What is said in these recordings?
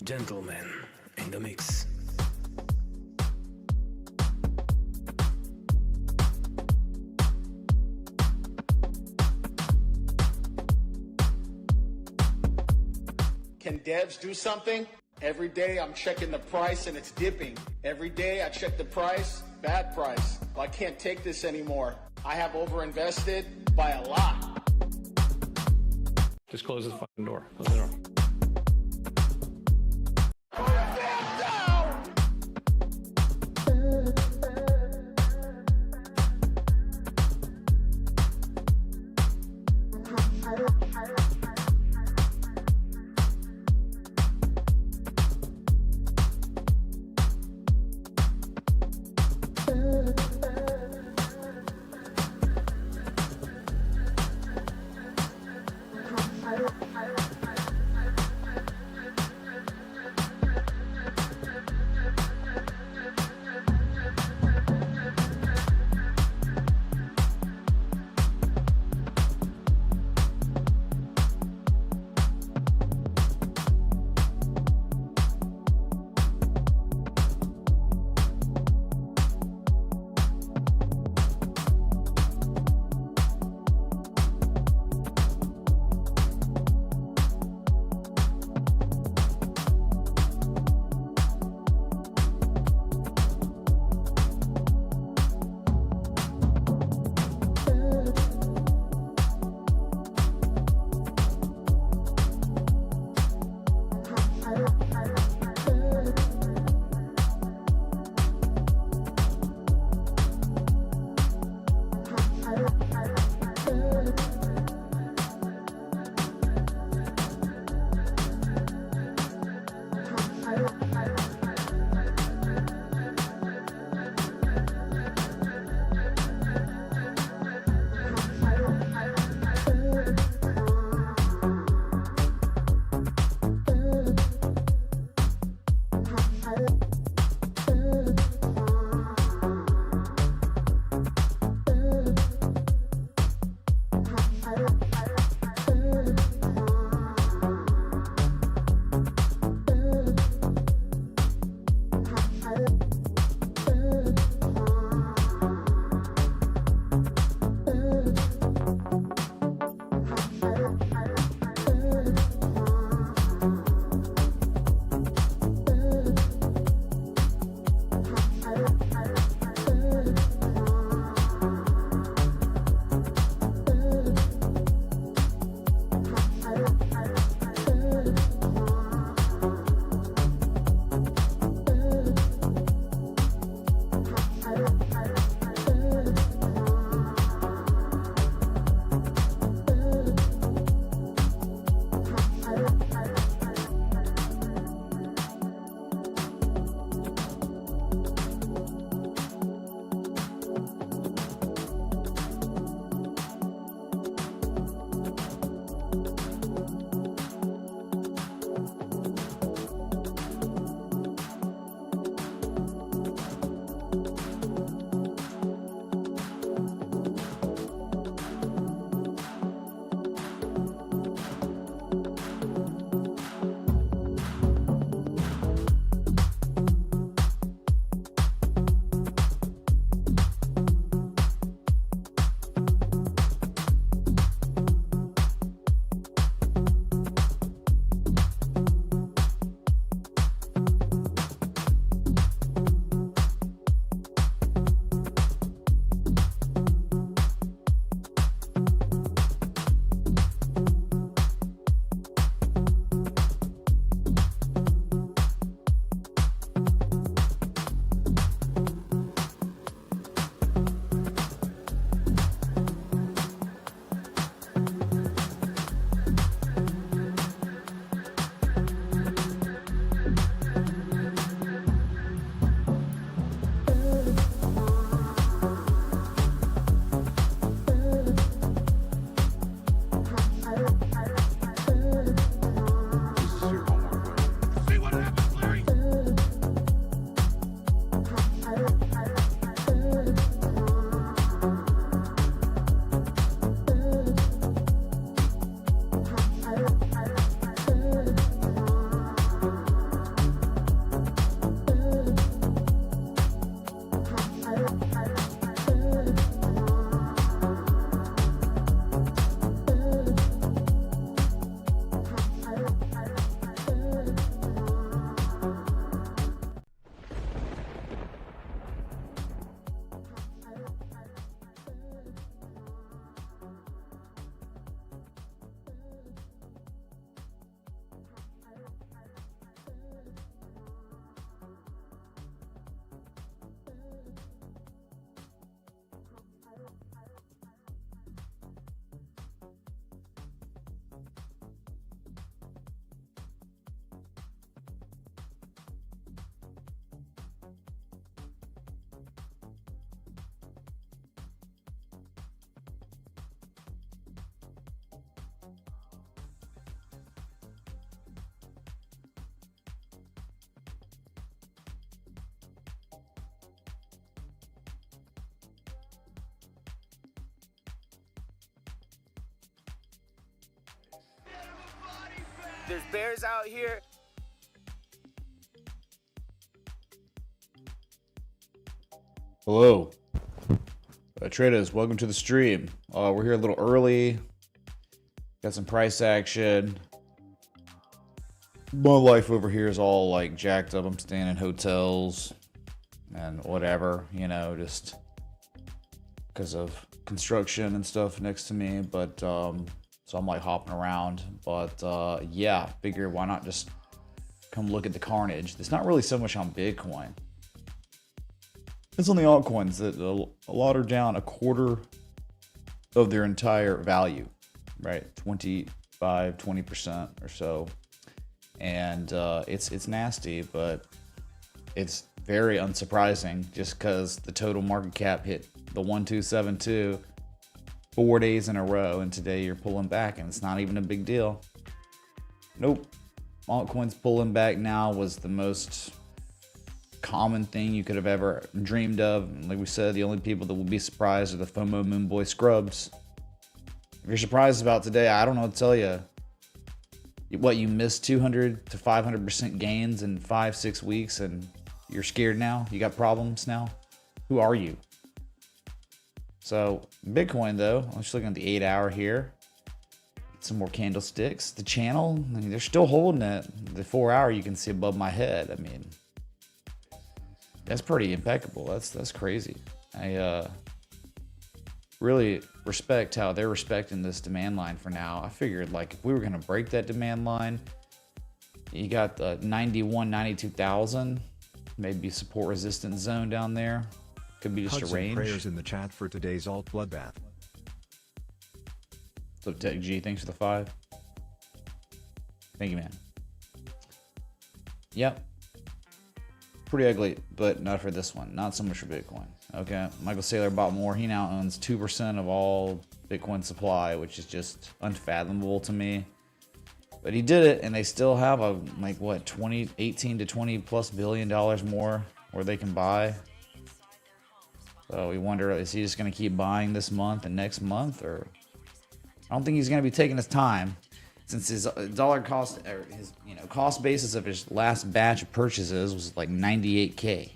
Gentlemen in the mix. Can devs do something? Every day I'm checking the price and it's dipping. Every day I check the price, bad price. Well, I can't take this anymore. I have overinvested by a lot. Just close the fucking door. Close the door. There's bears out here. Hello, traders. Welcome to the stream. We're here a little early. Got some price action. My life over here is all like jacked up. I'm staying in hotels and whatever, you know, just because of construction and stuff next to me. But so I'm like hopping around. But yeah, figure why not just come look at the carnage. It's not really so much on Bitcoin. It's on the altcoins that a lot are down a quarter of their entire value, right? 20% or so. And it's nasty, but it's very unsurprising just because the total market cap hit the 1272 4 days in a row, and today you're pulling back, and it's not even a big deal. Nope. Altcoins pulling back now was the most common thing you could have ever dreamed of. Like we said, the only people that will be surprised are the FOMO Moonboy scrubs. If you're surprised about today, I don't know what to tell you. What, you missed 200 to 500% gains in 5-6 weeks and you're scared now? You got problems now? Who are you? So Bitcoin though, I'm just looking at the 8 hour here. Some more candlesticks. The channel, I mean, they're still holding it. The 4 hour you can see above my head. I mean, that's pretty impeccable. That's crazy. I really respect how they're respecting this demand line for now. I figured like if we were gonna break that demand line, you got the 92,000, maybe support resistance zone down there. Could be just Hudson a range. Prayers in the chat for today's alt bloodbath. So Tech G, thanks for the 5. Thank you, man. Yep. Pretty ugly, but not for this one. Not so much for Bitcoin. Okay, Michael Saylor bought more. He now owns 2% of all Bitcoin supply, which is just unfathomable to me. But he did it, and they still have a like what 18 to 20 plus billion dollars more where they can buy. So we wonder, is he just going to keep buying this month and next month, or I don't think he's going to be taking his time, since his dollar cost, or his cost basis of his last batch of purchases was like 98K,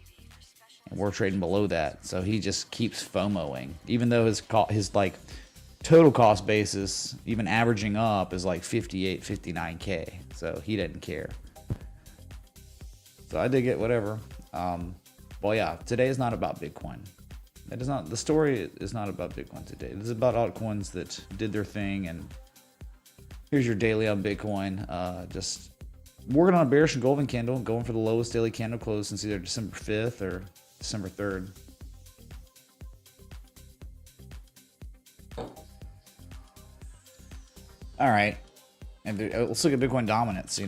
and we're trading below that. So he just keeps FOMOing, even though his like total cost basis, even averaging up, is like 58, 59K. So he didn't care. So I did get whatever. Well, yeah, today is not about Bitcoin. It is not. The story is not about Bitcoin today. It is about altcoins that did their thing. And here's your daily on Bitcoin. Just working on a bearish engulfing candle, going for the lowest daily candle close since either December 5th or December 3rd. All right, and let's look at Bitcoin dominance.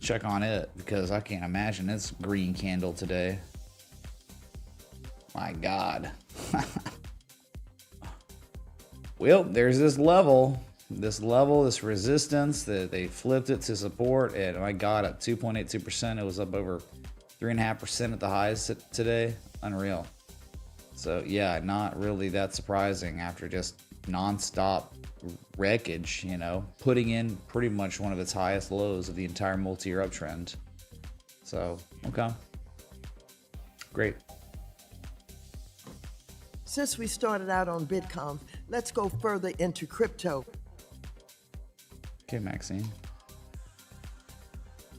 Check on it, because I can't imagine this green candle today. My God. Well, there's this resistance that they flipped it to support, and my God, at 2.82%, it was up over 3.5% at the highs today. Unreal. So yeah, not really that surprising after just non-stop wreckage, putting in pretty much one of its highest lows of the entire multi-year uptrend. So, okay. Great. Since we started out on Bitcoin, let's go further into crypto. Okay, Maxine.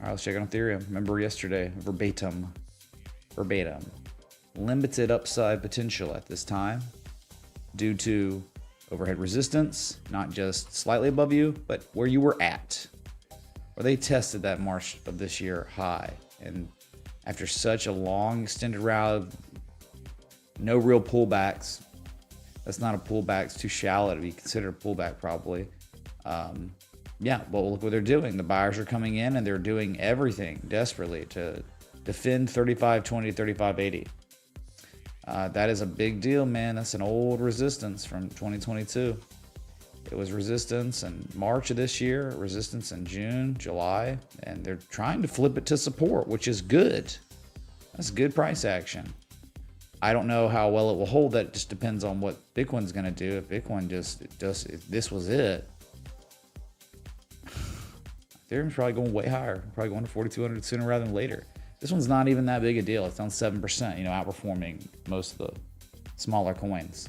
All right, let's check on Ethereum. Remember yesterday, verbatim. Limited upside potential at this time due to overhead resistance, not just slightly above you, but where you were at. Where they tested that March of this year high. And after such a long extended rally, no real pullbacks. That's not a pullback. It's too shallow to be considered a pullback probably. Yeah, well, look what they're doing. The buyers are coming in and they're doing everything desperately to defend 35.20, 35.80. That is a big deal, man. That's an old resistance from 2022. It was resistance in March of this year, resistance in June, July, and they're trying to flip it to support, which is good. That's good price action. I don't know how well it will hold. That just depends on what Bitcoin's going to do. If Bitcoin if this was it, Ethereum's probably going way higher, probably going to 4,200 sooner rather than later. This one's not even that big a deal. It's down 7%, outperforming most of the smaller coins.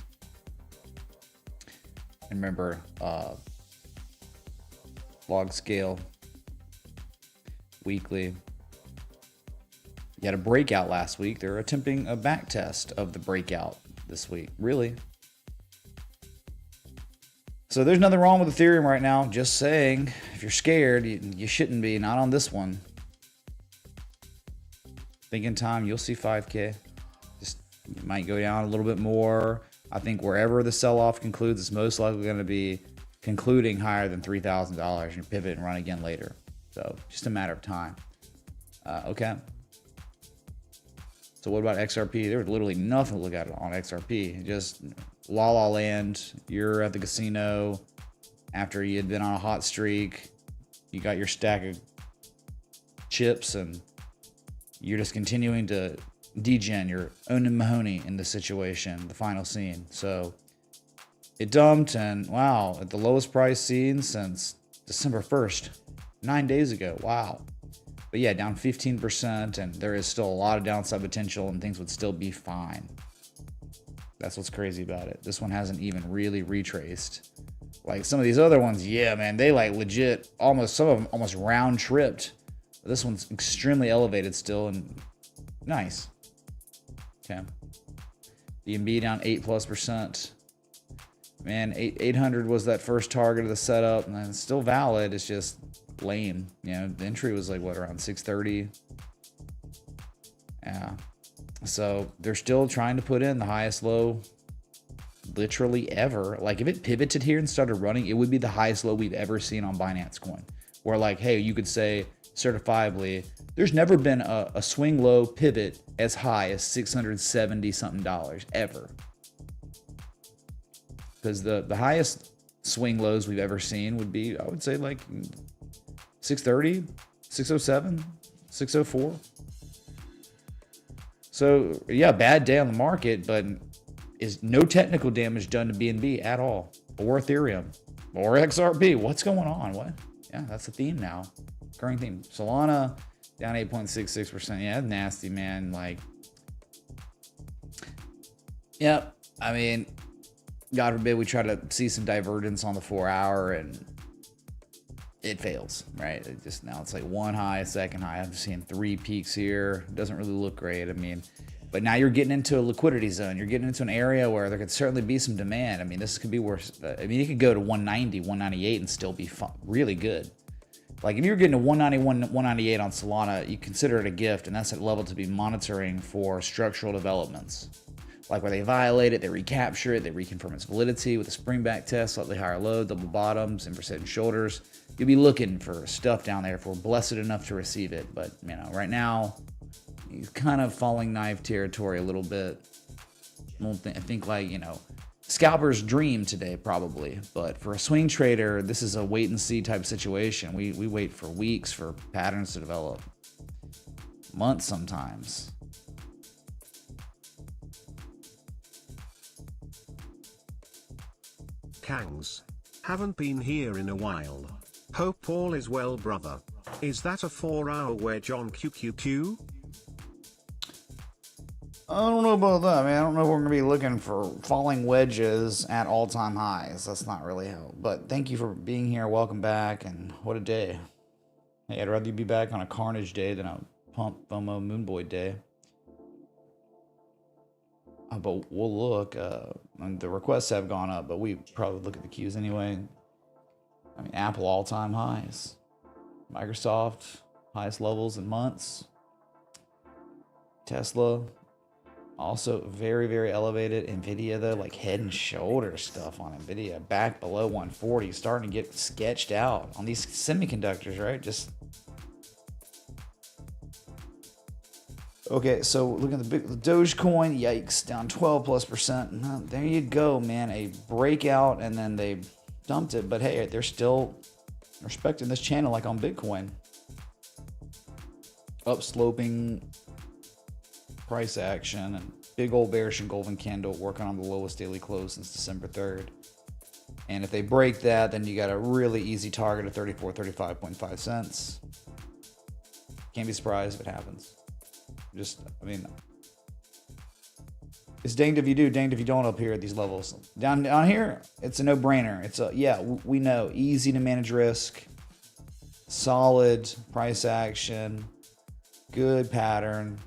And remember, log scale, weekly. You had a breakout last week. They're attempting a back test of the breakout this week. Really? So there's nothing wrong with Ethereum right now. Just saying, if you're scared, you shouldn't be. Not on this one. Think in time, you'll see 5K. Just it might go down a little bit more. I think wherever the sell-off concludes, it's most likely going to be concluding higher than $3,000 and you pivot and run again later. So just a matter of time. Okay. So what about XRP? There's literally nothing to look at on XRP. Just la la land. You're at the casino after you had been on a hot streak. You got your stack of chips and you're just continuing to degen. You're owning Mahoney in the situation, the final scene. So it dumped and wow, at the lowest price seen since December 1st, 9 days ago. Wow. But yeah, down 15%, and there is still a lot of downside potential, and things would still be fine. That's what's crazy about it. This one hasn't even really retraced. Like some of these other ones, yeah, man, they like legit, some of them almost round tripped. But this one's extremely elevated still, and nice. Okay. BNB down 8+%. Man, 800 was that first target of the setup, and it's still valid. It's just lame. The entry was like what, around 630. Yeah. So they're still trying to put in the highest low literally ever. Like if it pivoted here and started running, it would be the highest low we've ever seen on Binance Coin. Where like, hey, you could say certifiably, there's never been a swing low pivot as high as $670 something ever. Because the highest swing lows we've ever seen would be, I would say, like 630, 607, 604. So yeah, bad day on the market, but is no technical damage done to BNB at all, or Ethereum, or XRP. What's going on? What? Yeah, that's the theme now. Recurring theme. Solana down 8.66%. Yeah, that's nasty, man. Like, yeah, I mean, God forbid we try to see some divergence on the 4-hour and it fails, right? It just now it's like one high, second high. I'm seeing 3 peaks here. It doesn't really look great. I mean, but now you're getting into a liquidity zone. You're getting into an area where there could certainly be some demand. I mean, this could be worse. I mean, it could go to 190, 198 and still be really good. Like if you're getting to 191, 198 on Solana, you consider it a gift, and that's a level to be monitoring for structural developments. Like where they violate it, they recapture it, they reconfirm its validity with a springback test, slightly higher low, double bottoms, and shoulders. You'll be looking for stuff down there if we're blessed enough to receive it. But, right now, he's kind of falling knife territory a little bit. I think like, scalper's dream today probably. But for a swing trader, this is a wait and see type situation. We wait for weeks for patterns to develop. Months sometimes. Kangs. Haven't been here in a while. Hope all is well, brother. Is that a 4-hour wedge on QQQ? I don't know about that, man. I don't know if we're going to be looking for falling wedges at all-time highs. That's not really how. But thank you for being here. Welcome back. And what a day. Hey, I'd rather you be back on a Carnage day than a Pump FOMO Moonboy day. But we'll look. And the requests have gone up, but we probably look at the queues anyway. I mean, Apple all-time highs. Microsoft, highest levels in months. Tesla, also very, very elevated. Nvidia, though, like head and shoulder stuff on Nvidia. Back below 140, starting to get sketched out on these semiconductors, right? Just... Okay, so looking at the Dogecoin, yikes, down 12+%. There you go, man. A breakout, and then they dumped it. But hey, they're still respecting this channel like on Bitcoin. Upsloping price action and big old bearish engulfing candle working on the lowest daily close since December 3rd. And if they break that, then you got a really easy target of 35.5 cents. Can't be surprised if it happens. Just, I mean, it's danged if you do, danged if you don't up here at these levels. Down here, it's a no-brainer. It's a, yeah, we know, easy to manage risk, solid price action, good pattern,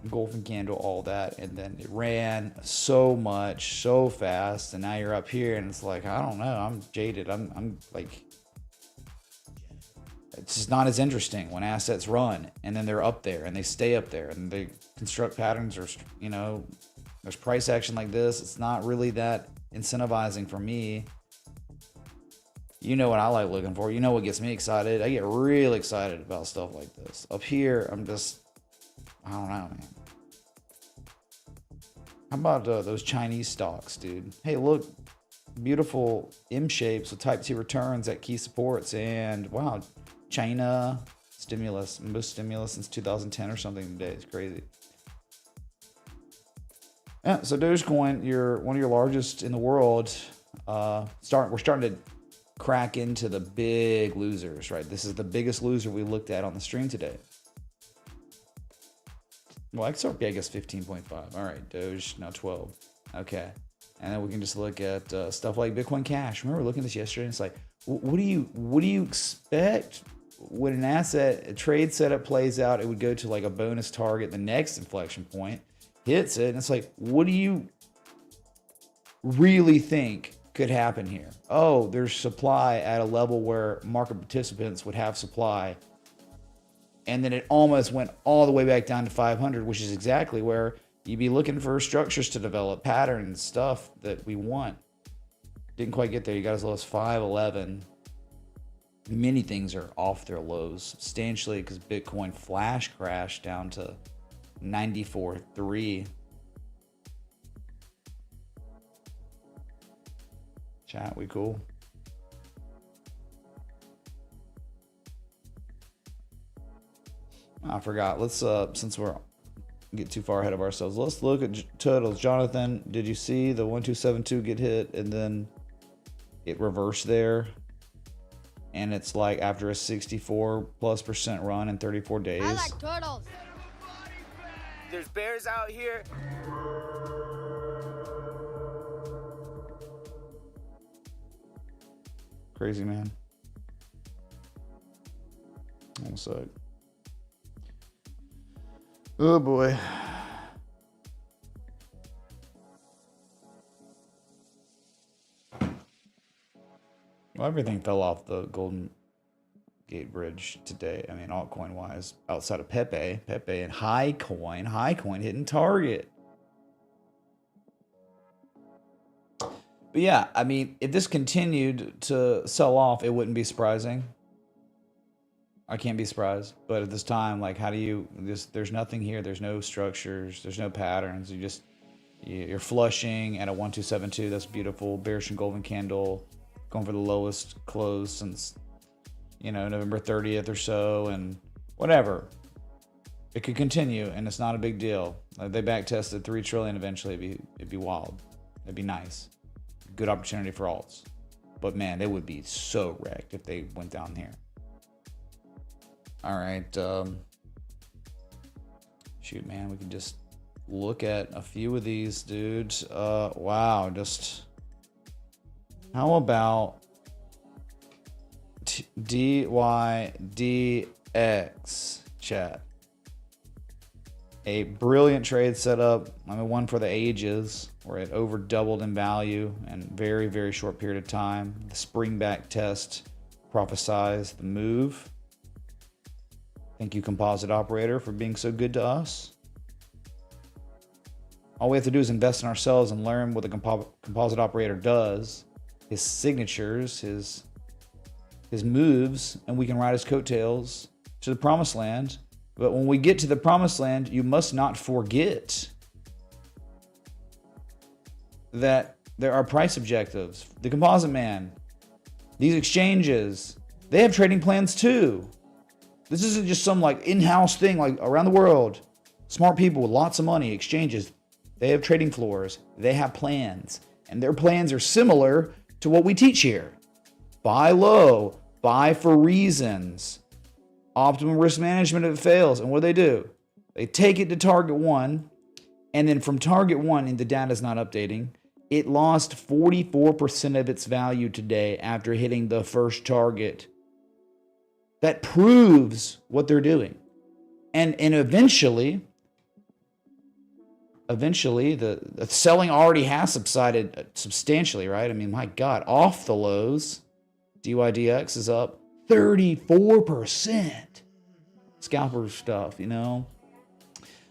engulfing candle, all that, and then it ran so much, so fast, and now you're up here, and it's like, I don't know, I'm jaded. I'm like, it's just not as interesting when assets run, and then they're up there, and they stay up there, and they construct patterns, or, you know, there's price action like this. It's not really that incentivizing for me. You know what I like looking for. You know what gets me excited. I get really excited about stuff like this. Up here, I'm just, I don't know, man. How about those Chinese stocks, dude? Hey, look, beautiful M shapes with type 2 returns at key supports. And wow, China stimulus, most stimulus since 2010 or something today. It's crazy. Yeah, so Dogecoin, you're one of your largest in the world. We're starting to crack into the big losers, right? This is the biggest loser we looked at on the stream today. Well, XRP, I guess 15.5. All right, Doge now 12. Okay, and then we can just look at stuff like Bitcoin Cash. Remember looking at this yesterday? And it's like, what do you expect when an a trade setup plays out? It would go to like a bonus target, the next inflection point, hits it, and it's like, what do you really think could happen here? Oh, there's supply at a level where market participants would have supply. And then it almost went all the way back down to 500, which is exactly where you'd be looking for structures to develop, patterns, stuff that we want. Didn't quite get there. You got as low as 511. Many things are off their lows substantially because Bitcoin flash crashed down to 94.3. Chat, we cool? I forgot. Let's since we're get too far ahead of ourselves, let's look at totals. Jonathan, did you see the 1272 get hit and then it reversed there? And it's like after a 64+% run in 34 days. I like turtles. There's bears out here. Crazy, man. One sec. Oh boy. Well, everything fell off the Golden Gate Bridge today. I mean, altcoin wise, outside of Pepe and Highcoin hitting target. But yeah, I mean, if this continued to sell off, it wouldn't be surprising. I can't be surprised. But at this time, like, how do you, there's nothing here. There's no structures. There's no patterns. You're flushing at a 1272. That's beautiful. Bearish and golden candle going for the lowest close since, you know, November 30th or so, and whatever. It could continue, and it's not a big deal. Like, they back tested 3 trillion eventually. It'd be wild. It'd be nice. Good opportunity for alts. But man, they would be so wrecked if they went down here. All right. Shoot, man, we can just look at a few of these dudes. Wow, just how about DYDX chat? A brilliant trade setup. I mean, one for the ages, where it over doubled in value in very, very short period of time. The spring back test prophesies the move. Thank you, Composite Operator, for being so good to us. All we have to do is invest in ourselves and learn what the Composite Operator does, his signatures, his moves, and we can ride his coattails to the promised land. But when we get to the promised land, you must not forget that there are price objectives. The Composite Man, these exchanges, they have trading plans too. This isn't just some like in-house thing like around the world. Smart people with lots of money, exchanges, they have trading floors, they have plans, and their plans are similar to what we teach here. Buy low, buy for reasons, optimum risk management if it fails. And what do? They take it to target one, and then from target one, and the data is not updating, it lost 44% of its value today after hitting the first target. That proves what they're doing. And eventually the selling already has subsided substantially, right? I mean, my God, off the lows, DYDX is up 34%. Scalper stuff, you know?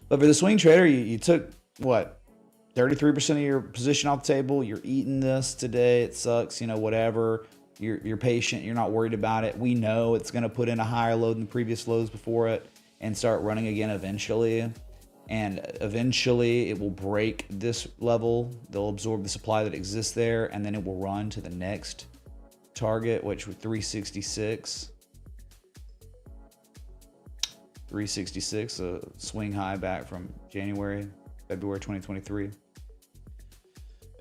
But for the swing trader, you took, what, 33% of your position off the table. You're eating this today. It sucks, you know, whatever. You're patient. You're not worried about it. We know it's going to put in a higher low than the previous lows before it and start running again eventually. And eventually it will break this level. They'll absorb the supply that exists there, and then it will run to the next target, which was 366. 366, a swing high back from February 2023.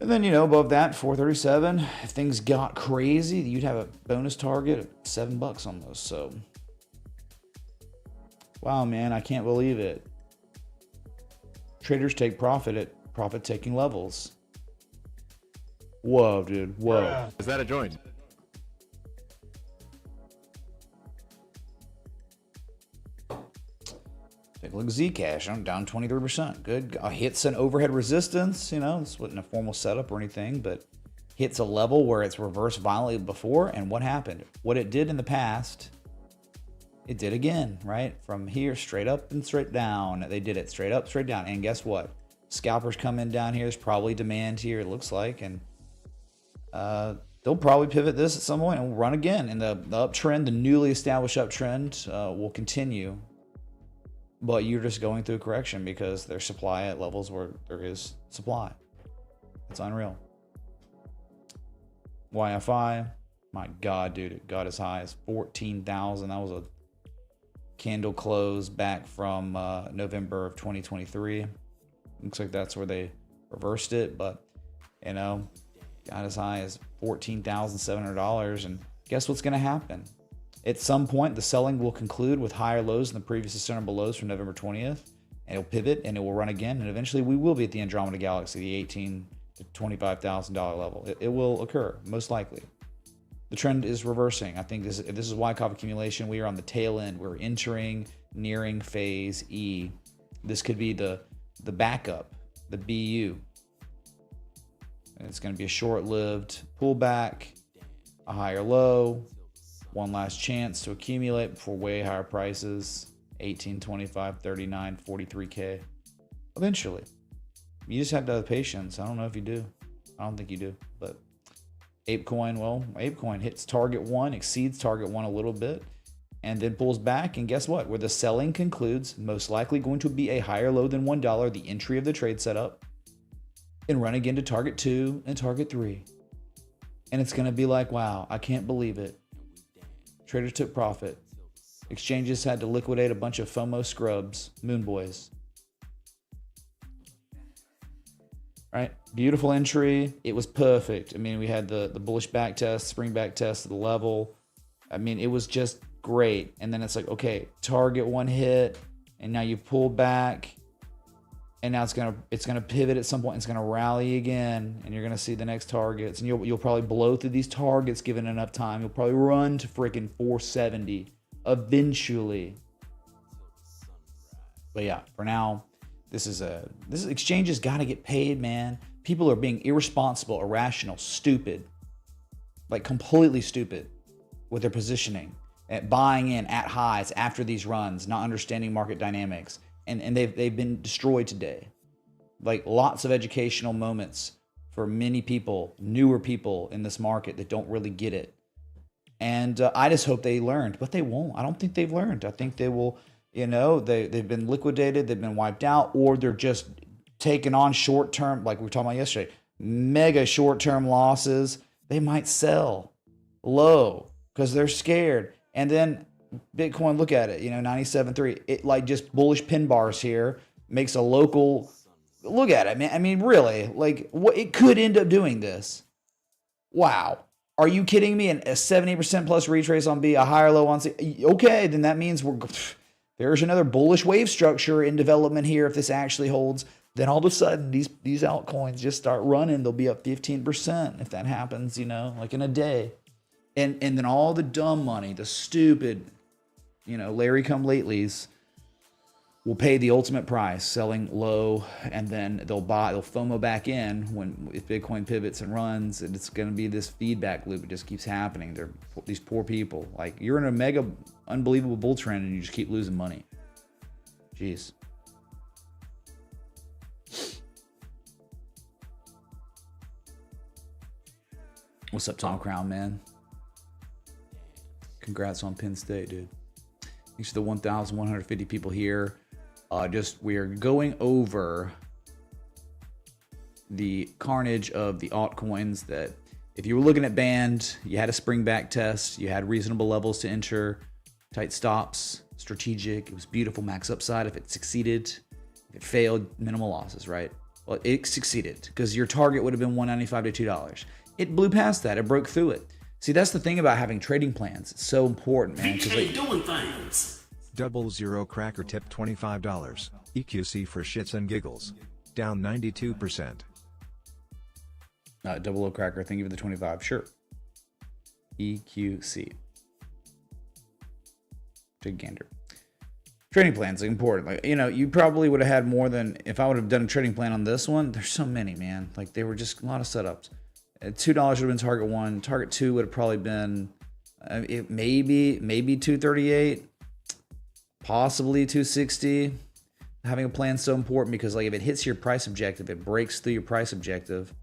And then, you know, above that, 437. If things got crazy, you'd have a bonus target of $7 on those. So, wow, man, I can't believe it. Traders take profit at profit-taking levels. Whoa, dude, whoa. Is that a joint? Take a look at Zcash. I'm down 23%. Good. Hits an overhead resistance. You know, this wasn't a formal setup or anything, but hits a level where it's reversed violently before. And what happened? What it did in the past, it did again, right? From here, straight up and straight down. They did it straight up, straight down. And guess what? Scalpers come in down here. There's probably demand here, it looks like. And they'll probably pivot this at some point and run again. And the uptrend, the newly established uptrend, will continue. But you're just going through a correction because there's supply at levels where there is supply. It's unreal. YFI, my God, dude, it got as high as 14,000. That was a candle close back from November of 2023. Looks like that's where they reversed it, but you know, got as high as $14,700. And guess what's going to happen? At some point, the selling will conclude with higher lows than the previous discernible lows from November 20th, and it'll pivot and it will run again, and eventually we will be at the Andromeda Galaxy, the $18,000 to $25,000 level. It will occur, most likely. The trend is reversing. I think this is Wyckoff accumulation. We are on the tail end. We're nearing phase E. This could be the backup, the BU. And it's going to be a short-lived pullback, a higher low, one last chance to accumulate before way higher prices, 18, 25, 39, 43K. Eventually. You just have to have patience. I don't know if you do. I don't think you do. But Apecoin, well, Apecoin hits target one, exceeds target one a little bit, and then pulls back. And guess what? Where the selling concludes, most likely going to be a higher low than $1, the entry of the trade setup, and run again to target 2 and target 3. And it's going to be like, wow, I can't believe it. Traders took profit. Exchanges had to liquidate a bunch of FOMO scrubs, moon boys. Right? Beautiful entry. It was perfect. I mean, we had the bullish back test, spring back test of the level. I mean, it was just great. And then it's like, okay, target one hit, and now you pull back, and now it's gonna pivot at some point. It's gonna rally again, and you're gonna see the next targets, and you'll probably blow through these targets given enough time. You'll probably run to freaking 470 eventually. But yeah, for now, this exchange has got to get paid, man. People are being irresponsible, irrational, stupid, like completely stupid with their positioning, at buying in at highs after these runs, not understanding market dynamics, and they've been destroyed today. Like lots of educational moments for many people, newer people in this market that don't really get it. And I just hope they learned, but they won't. I don't think they've learned. I think they will, they've been liquidated, they've been wiped out, or they're just taking on short-term, like we were talking about yesterday, mega short-term losses. They might sell low because they're scared. And then Bitcoin, look at it, 97.3. It like just bullish pin bars here, makes a local, look at it, man. I mean, really, like what it could end up doing this. Wow. Are you kidding me? And a 70% plus retrace on B, a higher low on C. Okay, then that means there's another bullish wave structure in development here. If this actually holds, then all of a sudden these altcoins just start running. They'll be up 15% if that happens, like in a day. And then all the dumb money, the stupid, Larry come latelys will pay the ultimate price, selling low, and then they'll FOMO back in if Bitcoin pivots and runs, and it's going to be this feedback loop. It just keeps happening. They're these poor people. Like, you're in a mega unbelievable bull trend and you just keep losing money. Jeez. What's up, Tom Crown, man? Congrats on Penn State, dude. Thanks to the 1,150 people here. We are going over the carnage of the altcoins that if you were looking at band, you had a spring back test, you had reasonable levels to enter, tight stops, strategic, it was beautiful, max upside if it succeeded. If it failed, minimal losses, right? Well, it succeeded because your target would have been $1.95 to $2. It blew past that, it broke through it. See, that's the thing about having trading plans. It's so important, man. Doing things. 00 Cracker tip $25. EQC for shits and giggles. Down 92%. 00 Cracker, thank you for the 25. Sure. EQC. Big gander. Trading plans are important. Like, you probably would have had more than, if I would have done a trading plan on this one, there's so many, man. Like, they were just a lot of setups. $2 would have been target 1. Target 2 would have probably been maybe 238. Possibly 260. Having a plan is so important because, like, if it hits your price objective, it breaks through your price objective,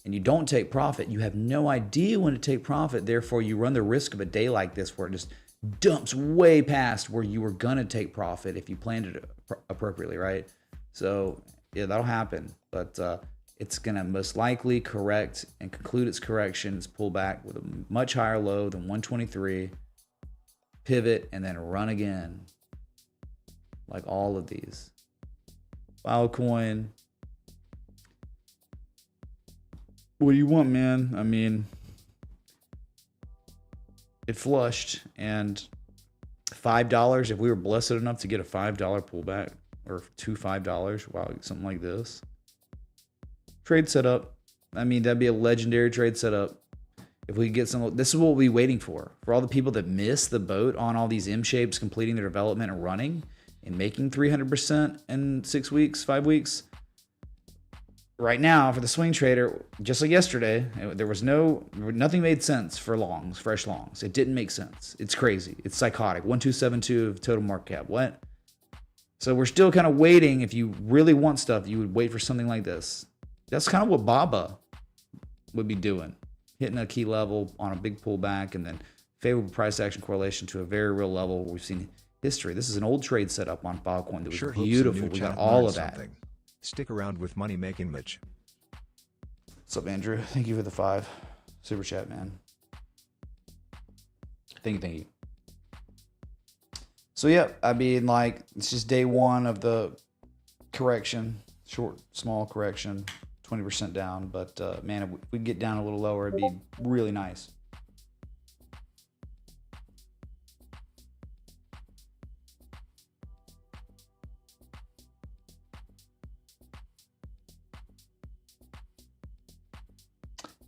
and you don't take profit, you have no idea when to take profit. Therefore, you run the risk of a day like this where it just dumps way past where you were gonna take profit if you planned it appropriately, right? So yeah, that'll happen, but it's gonna most likely correct and conclude its correction, its pullback with a much higher low than 123, pivot, and then run again. Like all of these. Altcoin. What do you want, man? I mean, it flushed, and $5, if we were blessed enough to get a $5 pullback, or $5, wow, something like this. Trade setup. I mean, that'd be a legendary trade setup. If we get some, this is what we'll be waiting for. For all the people that miss the boat on all these M-shapes completing their development and running, and making 300% in 6 weeks, 5 weeks. Right now, for the swing trader, just like yesterday, nothing made sense for longs, fresh longs. It didn't make sense. It's crazy. It's psychotic. 1272 of total market cap. What? So we're still kind of waiting. If you really want stuff, you would wait for something like this. That's kind of what Baba would be doing. Hitting a key level on a big pullback and then favorable price action correlation to a very real level where we've seen history. This is an old trade setup on Altcoin that was beautiful. We got all of that. Stick around with Money Making Mitch. What's up, Andrew? Thank you for the 5 super chat, man. Thank you. So yeah, I mean, like, it's just day 1 of the correction, small correction, 20% down. But man, if we could get down a little lower, it'd be really nice.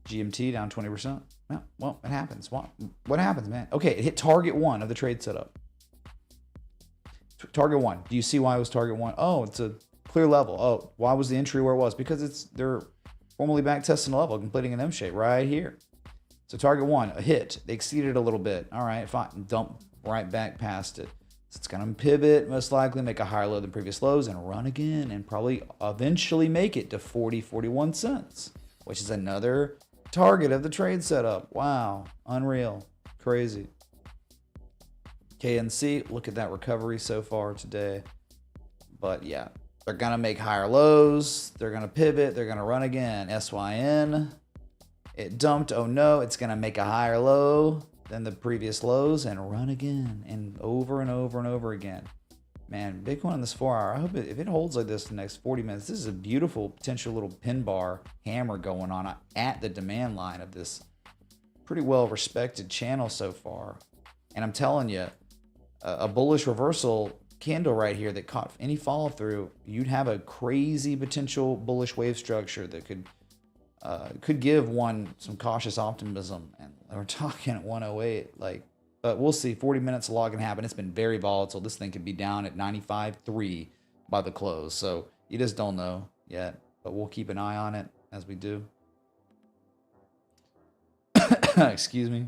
GMT down 20%. Yeah, well, it happens. What happens, man? Okay, it hit target 1 of the trade setup. Target 1. Do you see why it was target 1? Oh, it's a clear level. Oh, why was the entry where it was? Because they're formally back testing a level, completing an M shape right here. So target 1, a hit. They exceeded a little bit. All right, fine. Dump right back past it. So it's going to pivot, most likely make a higher low than previous lows and run again and probably eventually make it to 41 cents, which is another target of the trade setup. Wow, unreal, crazy. KNC, look at that recovery so far today. But yeah, they're going to make higher lows. They're going to pivot. They're going to run again. SYN, it dumped. Oh no, it's going to make a higher low than the previous lows and run again and over and over and over again. Man, Bitcoin on this 4 hour, I hope if it holds like this the next 40 minutes, this is a beautiful potential little pin bar hammer going on at the demand line of this pretty well respected channel so far. And I'm telling you, a bullish reversal candle right here that caught any follow through, you'd have a crazy potential bullish wave structure that could give one some cautious optimism. And we're talking at 108, but we'll see. 40 minutes, a lot can happen. It's been very volatile. This thing could be down at 95.3 by the close. So you just don't know yet, but we'll keep an eye on it as we do. Excuse me.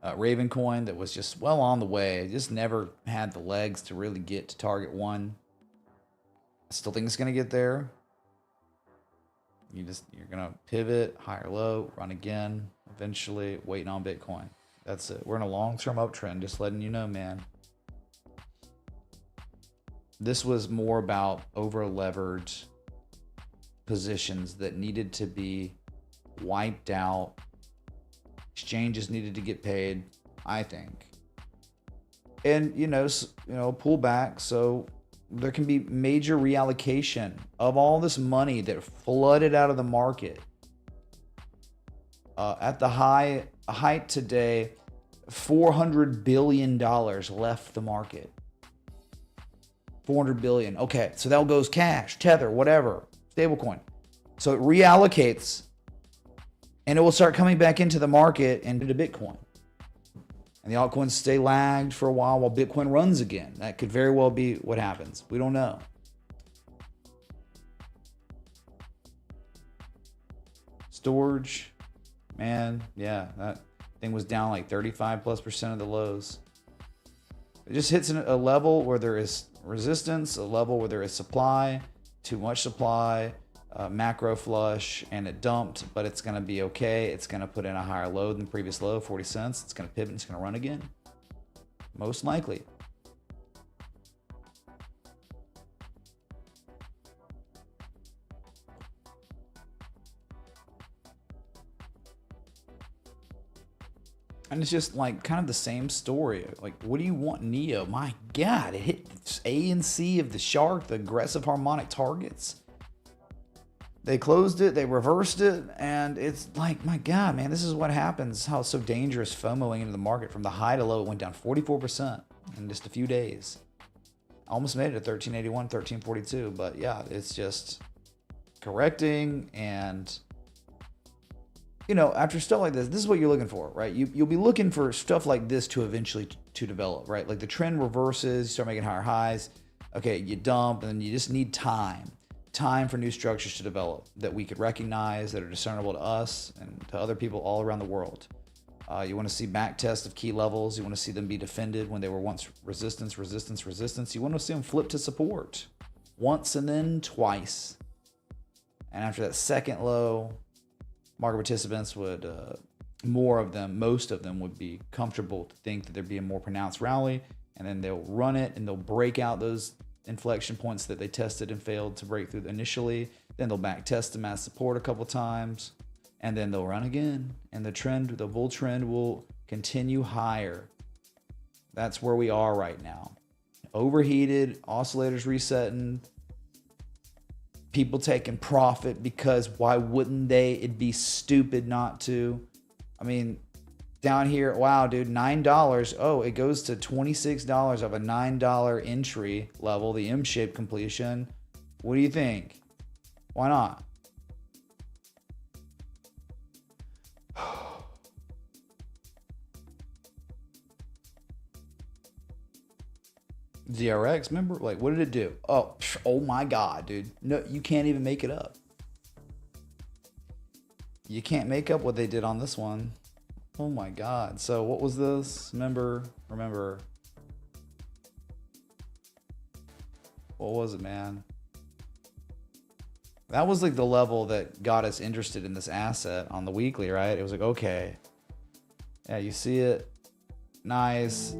Ravencoin that was just well on the way. Just never had the legs to really get to target 1. I still think it's going to get there. You're going to pivot, higher low, run again, eventually waiting on Bitcoin. That's it. We're in a long-term uptrend, just letting you know, man. This was more about over-levered positions that needed to be wiped out. Exchanges needed to get paid, I think. And, pullback, so there can be major reallocation of all this money that flooded out of the market. At the height today, $400 billion left the market. 400 billion. Okay, so that goes cash, Tether, whatever, stablecoin. So it reallocates, and it will start coming back into the market and into Bitcoin. And the altcoins stay lagged for a while Bitcoin runs again. That could very well be what happens. We don't know. Storage, man, yeah, that thing was down like 35+% of the lows. It just hits a level where there is resistance, a level where there is supply, too much supply, macro flush, and it dumped, but it's going to be okay. It's going to put in a higher low than the previous low, 40 cents. It's going to pivot. It's going to run again. Most likely. And it's just like kind of the same story. Like, what do you want, Neo? My God, it hit A and C of the shark, the aggressive harmonic targets. They closed it, they reversed it, and it's like, my God, man, this is what happens. How it's so dangerous FOMOing into the market. From the high to low, it went down 44% in just a few days. Almost made it to 1381, 1342, but yeah, it's just correcting. And after stuff like this is what you're looking for, right? You'll be looking for stuff like this to eventually to develop, right? Like the trend reverses, you start making higher highs. Okay, you dump, and then you just need time for new structures to develop that we could recognize, that are discernible to us and to other people all around the world. You want to see back tests of key levels. You want to see them be defended when they were once resistance. You want to see them flip to support once and then twice. And after that second low, market participants would, most of them would be comfortable to think that there'd be a more pronounced rally, and then they'll run it and they'll break out those inflection points that they tested and failed to break through initially. Then they'll back test them as support a couple times, and then they'll run again. And the bull trend will continue higher. That's where we are right now. Overheated, oscillators resetting, people taking profit because why wouldn't they? It'd be stupid not to. I mean, down here, wow, dude, $9. Oh, it goes to $26 of a $9 entry level, the M-shaped completion. What do you think? Why not? ZRX, remember? Like, what did it do? Oh my God, dude. No, you can't even make it up. You can't make up what they did on this one. Oh my God. So what was this? Remember. What was it, man? That was like the level that got us interested in this asset on the weekly, right? It was like, okay. Yeah, you see it. Nice.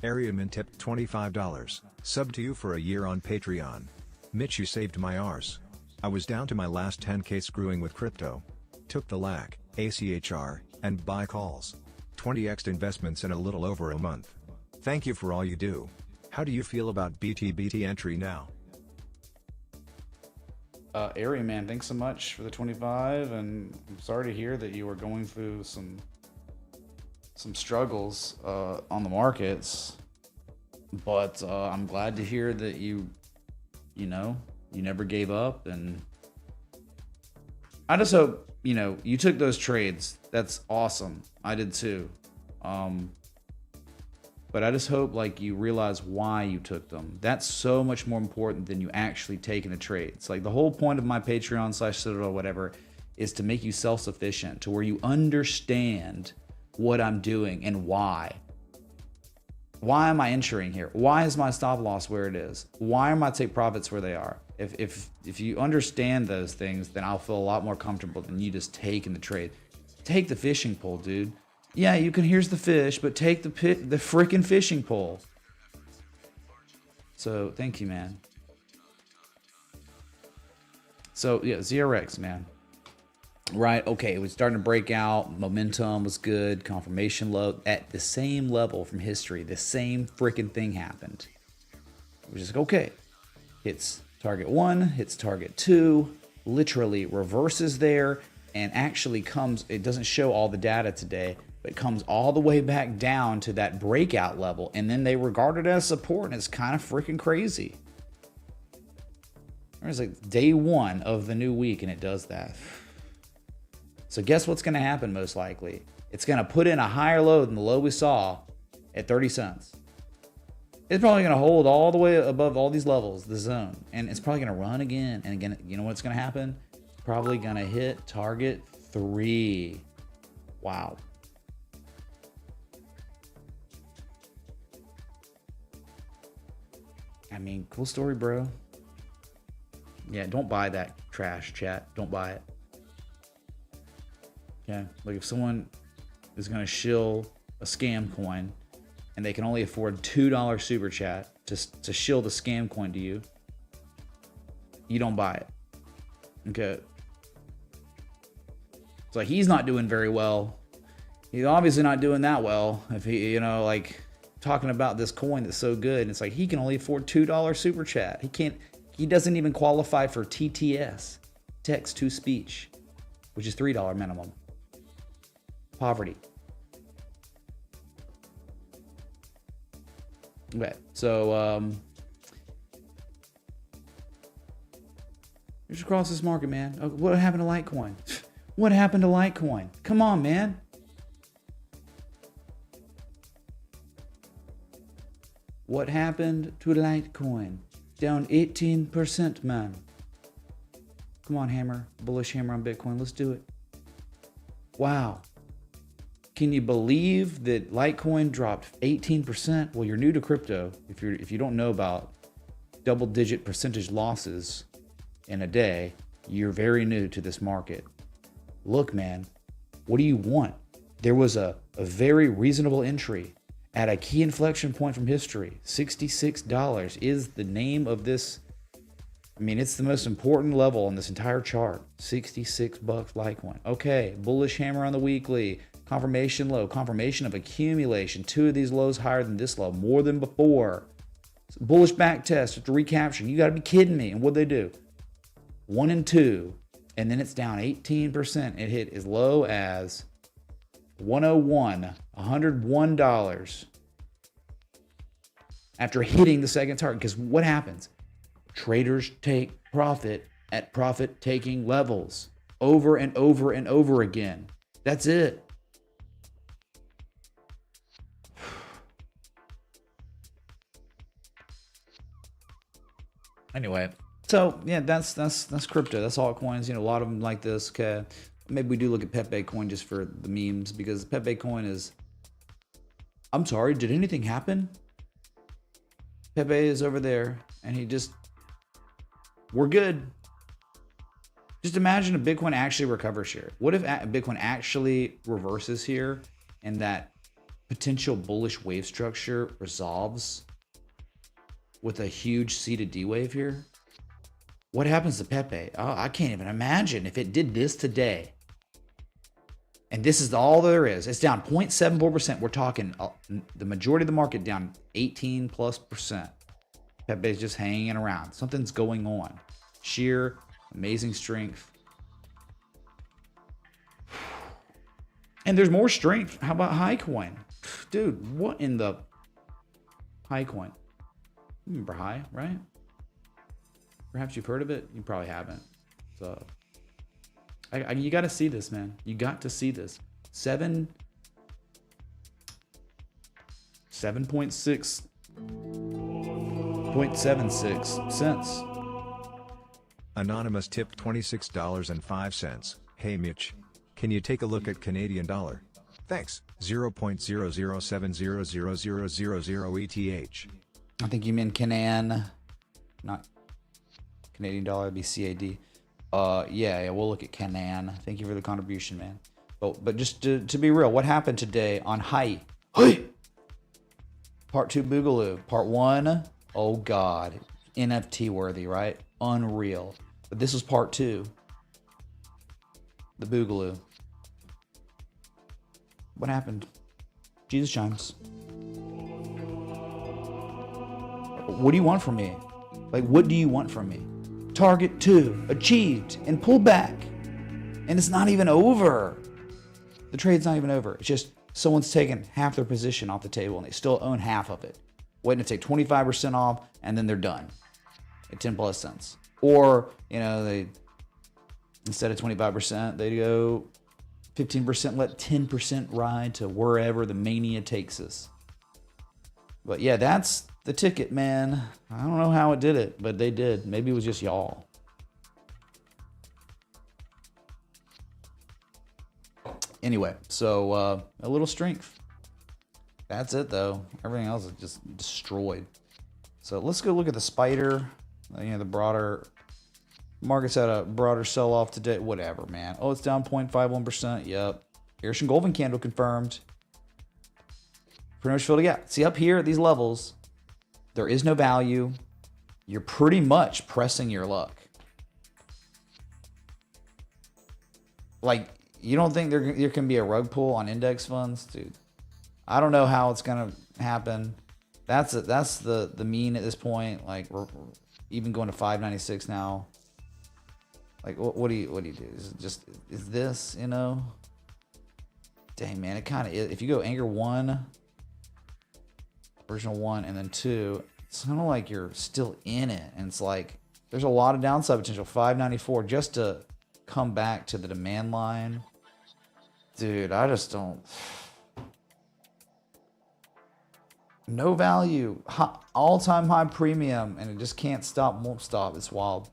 Ariaman tipped $25. Sub to you for a year on Patreon. Mitch, you saved my arse. I was down to my last 10k screwing with crypto. Took the LAC, ACHR, and buy calls. 20x investments in a little over a month. Thank you for all you do. How do you feel about BTBT entry now? Area man, thanks so much for the 25, and I'm sorry to hear that you were going through some struggles on the markets, but I'm glad to hear that you never gave up, and I just hope you took those trades. That's awesome. I did too. But I just hope like you realize why you took them. That's so much more important than you actually taking a trade. It's like the whole point of my Patreon/Citadel or whatever is to make you self-sufficient, to where you understand what I'm doing and why. Why am I entering here? Why is my stop loss where it is? Why are my take profits where they are? If you understand those things, then I'll feel a lot more comfortable than you just taking the trade. Take the fishing pole, dude. Yeah, you can, here's the fish, but take the freaking fishing pole. So, thank you, man. So, yeah, ZRX, man. Right, okay, it was starting to break out. Momentum was good. Confirmation low at the same level from history. The same freaking thing happened. It was just, okay. Hits target 1, hits target 2, literally reverses there, and actually comes, it doesn't show all the data today, but comes all the way back down to that breakout level, and then they regard it as support, and it's kind of freaking crazy. There's like day 1 of the new week, and it does that. So guess what's going to happen most likely? It's going to put in a higher low than the low we saw at 30 cents. It's probably going to hold all the way above all these levels, the zone, and it's probably going to run again. And again, you know what's going to happen? Probably going to hit target 3. Wow. I mean, cool story, bro. Yeah, don't buy that trash, chat. Don't buy it. Okay, like if someone is going to shill a scam coin and they can only afford $2 super chat to shill the scam coin to you, you don't buy it. Okay. It's like he's not doing very well. He's obviously not doing that well. If he, like talking about this coin that's so good, and it's like he can only afford $2 super chat. He doesn't even qualify for TTS, text to speech, which is $3 minimum. Poverty. Okay, so just across this market, man. What happened to Litecoin? What happened to Litecoin? Come on, man. What happened to Litecoin? Down 18%, man. Come on, hammer. Bullish hammer on Bitcoin. Let's do it. Wow. Can you believe that Litecoin dropped 18%? Well, you're new to crypto. If you don't know about double-digit percentage losses in a day, you're very new to this market. Look, man, what do you want? There was a very reasonable entry at a key inflection point from history. $66 is the name of this. I mean, it's the most important level on this entire chart. $66 Litecoin. Okay, bullish hammer on the weekly. Confirmation low, confirmation of accumulation. 2 of these lows higher than this low, more than before. Bullish back test after recapturing. You got to be kidding me. And what'd they do? 1 and 2, and then it's down 18%. It hit as low as $101 after hitting the second target. Because what happens? Traders take profit at profit-taking levels over and over and over again. That's it. Anyway, so yeah, that's crypto. That's altcoins. You know, a lot of them like this. Okay, maybe we do look at Pepe coin just for the memes, because Pepe coin is. I'm sorry, did anything happen? Pepe is over there, and he just. We're good. Just imagine if Bitcoin actually recovers here. What if Bitcoin actually reverses here, and that potential bullish wave structure resolves with a huge C to D wave here? What happens to Pepe? Oh, I can't even imagine if it did this today. And this is all there is. It's down 0.74%. We're talking the majority of the market down 18+%. Pepe's just hanging around. Something's going on. Sheer amazing strength. And there's more strength. How about Highcoin? Dude, what in the Highcoin? Remember High, right? Perhaps you've heard of it. You probably haven't. So you got to see this, man. You got to see this. 7.76 cents. Anonymous tipped $26.05. Hey Mitch, can you take a look at Canadian dollar? Thanks. 0.00700000 ETH. I think you mean Canan, not Canadian dollar. It'd be CAD. Yeah, we'll look at Canan. Thank you for the contribution, man. But just to be real, what happened today on High? Part 2 Boogaloo. Part 1, oh God, NFT worthy, right? Unreal. But this was part 2. The Boogaloo. What happened? Jesus chimes. What do you want from me? Like, what do you want from me? Target 2 achieved and pull back. And it's not even over. The trade's not even over. It's just someone's taken half their position off the table and they still own half of it. Waiting to take 25% off and then they're done at 10+ cents. Or, you know, they instead of 25%, they go 15%, let 10% ride to wherever the mania takes us. But yeah, that's the ticket, man. I don't know how it did it, but they did. Maybe it was just y'all. Anyway, so a little strength. That's it, though. Everything else is just destroyed. So let's go look at the spider. You know, the broader market's had a broader sell-off today. Whatever, man. Oh, it's down 0.51%. Yep. Here's some golden candle confirmed. Pretty much filled a gap. See, up here at these levels, there is no value. You're pretty much pressing your luck. Like, you don't think there can be a rug pull on index funds? Dude, I don't know how it's going to happen. That's the mean at this point. Like, we're even going to 596 now. Like, what do you do? Is this, you know? Dang, man, it kind of is. If you go anchor 1, original 1, and then 2, it's kind of like you're still in it. And it's like, there's a lot of downside potential. 594 just to come back to the demand line. Dude, I just don't. No value. All-time high premium, and it just can't stop, won't stop. It's wild.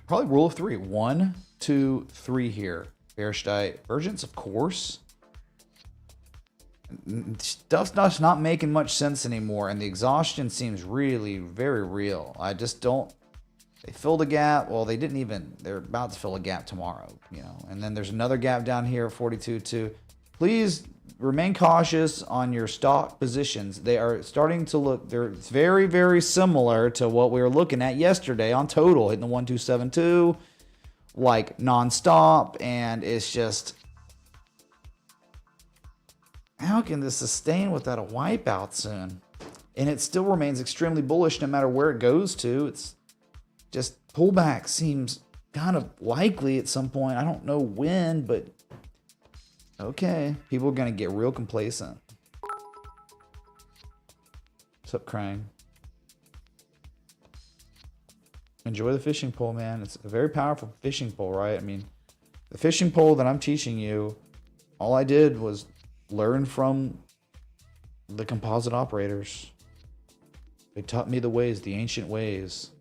Probably rule of 3. 1, 2, 3 here. Bearish divergence, of course. Stuff's not making much sense anymore, and the exhaustion seems really very real. I just don't. They filled a gap. Well, they didn't even. They're about to fill a gap tomorrow, you know. And then there's another gap down here at 42.2. Please remain cautious on your stock positions. They are starting to look. They're very, very similar to what we were looking at yesterday on total, hitting the 1272, like nonstop, and it's just. How can this sustain without a wipeout soon? And it still remains extremely bullish no matter where it goes to. It's just pullback seems kind of likely at some point. I don't know when, but okay. People are going to get real complacent. What's up, Krang? Enjoy the fishing pole, man. It's a very powerful fishing pole, right? I mean, The fishing pole that I'm teaching you, all I did was learn from the composite operators. They taught me the ways, the ancient ways.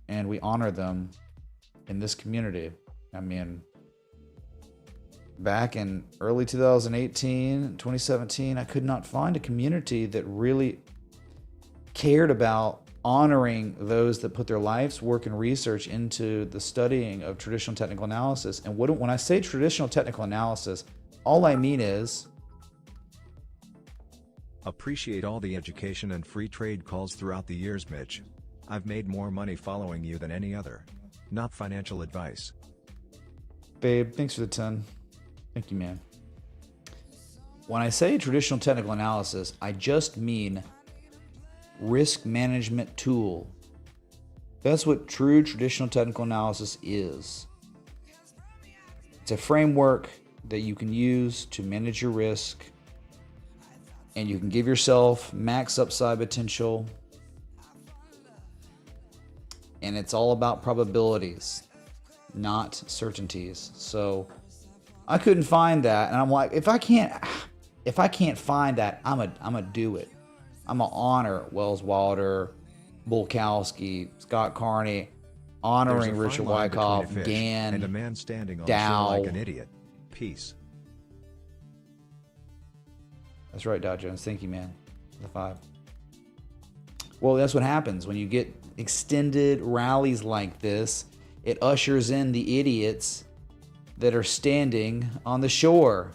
And we honor them in this community. I mean, back in early 2018, 2017, I could not find a community that really cared about honoring those that put their life's work and research into the studying of traditional technical analysis. And when I say traditional technical analysis, all I mean is Appreciate all the education and free trade calls throughout the years, Mitch. I've made more money following you than any other. Not financial advice. babe, thanks for the 10. Thank you, man. When I say traditional technical analysis, I just mean risk management tool. That's what true traditional technical analysis is. It's a framework that you can use to manage your risk, and you can give yourself max upside potential. And it's all about probabilities, not certainties. So I couldn't find that, and I'm like, if I can't find that, I'm a do it. I'm a honor Wells Wilder, Bulkowski, Scott Carney, honoring Richard Wyckoff, Gann, and a man standing on Dow. shore like an idiot. Peace. That's right, Dow Jones. Thank you, man. The 5. Well, that's what happens when you get extended rallies like this. It ushers in the idiots that are standing on the shore.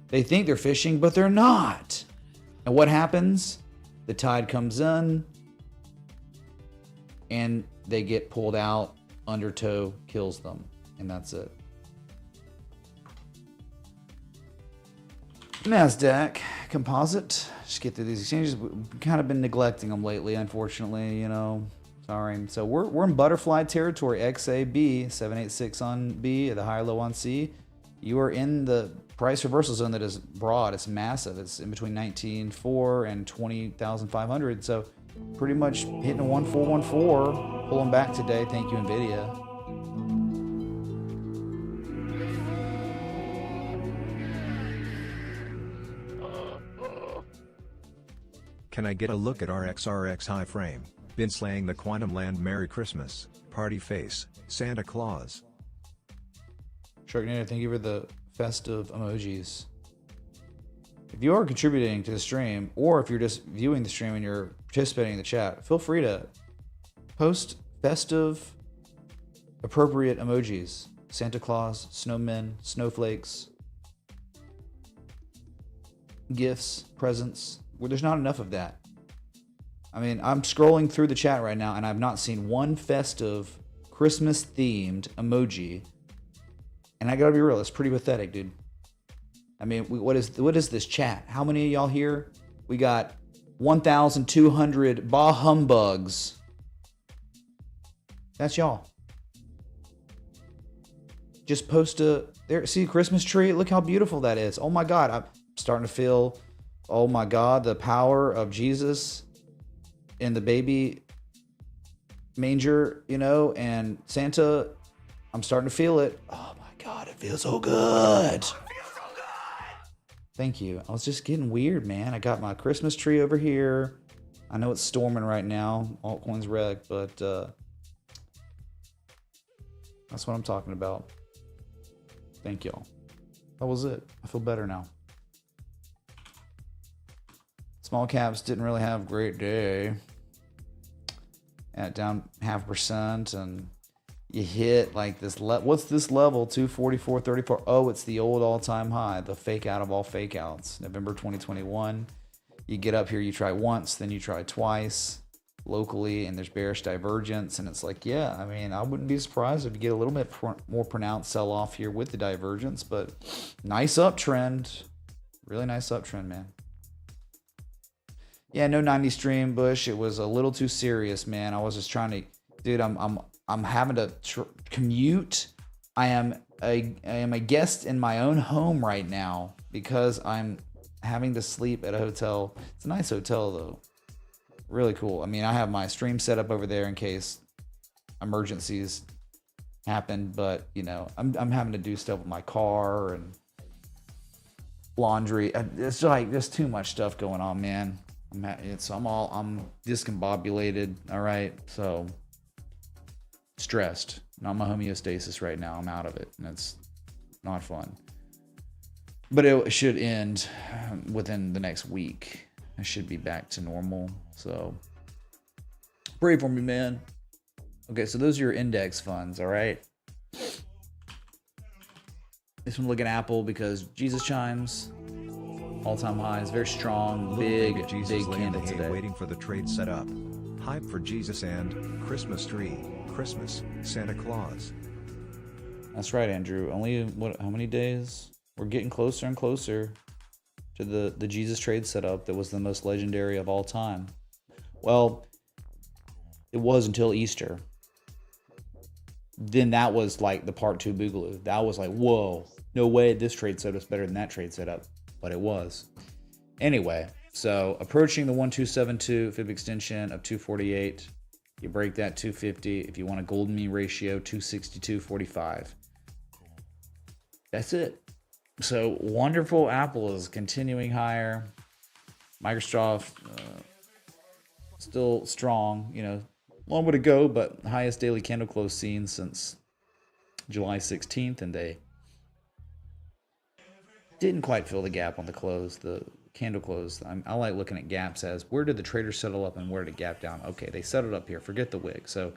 They think they're fishing, but they're not. And what happens? The tide comes in, and they get pulled out. Undertow kills them, and that's it. NASDAQ composite. Just get through these exchanges. We've kind of been neglecting them lately, unfortunately. You know, sorry. So we're in butterfly territory. XAB 786 on B, the high low on C. You are in the price reversal zone that is broad. It's massive. It's in between 19.4 and 20,500. So pretty much hitting a 1414, pulling back today. Thank you, Nvidia. Can I get a look at RXRX high frame? Been slaying the quantum land. Merry Christmas, party face, Santa Claus. Sharknado, thank you for the festive emojis. If you are contributing to the stream, or if you're just viewing the stream and you're participating in the chat, feel free to post festive, appropriate emojis. Santa Claus, snowmen, snowflakes, gifts, presents. Well, there's not enough of that. I mean, I'm scrolling through the chat right now, and I've not seen one festive, Christmas-themed emoji. And I gotta be real, it's pretty pathetic, dude. I mean, what is this chat? How many of y'all here? We got 1,200 bah humbugs. That's y'all. Just post there. See a Christmas tree? Look how beautiful that is. Oh my God, I'm starting to feel. Oh my God, the power of Jesus in the baby manger, you know, and Santa. I'm starting to feel it. Oh my God, it feels so good. Thank you. I was just getting weird, man. I got my Christmas tree over here. I know it's storming right now. Altcoins wrecked, but that's what I'm talking about. Thank y'all. That was it. I feel better now. Small caps didn't really have a great day. At down 0.5%, and you hit like this. What's this level? 244.34. Oh, it's the old all-time high, the fake out of all fake outs. November 2021. You get up here, you try once, then you try twice locally, and there's bearish divergence, and it's like, yeah, I mean, I wouldn't be surprised if you get a little bit more pronounced sell-off here with the divergence, but nice uptrend. Really nice uptrend, man. Yeah, no 90 stream, Bush. It was a little too serious, man. I was just trying to, dude. I'm having to commute. I am a guest in my own home right now because I'm having to sleep at a hotel. It's a nice hotel though, really cool. I mean, I have my stream set up over there in case emergencies happened, but you know, I'm having to do stuff with my car and laundry. It's like there's too much stuff going on, man. I'm discombobulated. All right, so stressed. Not my homeostasis right now. I'm out of it, and it's not fun. But it should end within the next week. I should be back to normal. So pray for me, man. Okay, so those are your index funds, all right? This one, look at Apple because Jesus chimes. All-time highs, very strong, big candle today. Waiting for the trade setup. Hype for Jesus and Christmas tree, Christmas, Santa Claus. That's right, Andrew. Only how many days? We're getting closer and closer to the Jesus trade setup that was the most legendary of all time. Well, it was until Easter. Then that was like the part 2 boogaloo. That was like, whoa, no way this trade setup's better than that trade setup. But it was. Anyway, so approaching the 1272 fib extension of 248. You break that 250. If you want a golden mean ratio, 262.45. That's it. So wonderful. Apple is continuing higher. Microsoft still strong. You know, long way to go, but highest daily candle close seen since July 16th, and they didn't quite fill the gap on the close. The candle close. I like looking at gaps as where did the traders settle up and where did it gap down? Okay, they settled up here. Forget the wick. So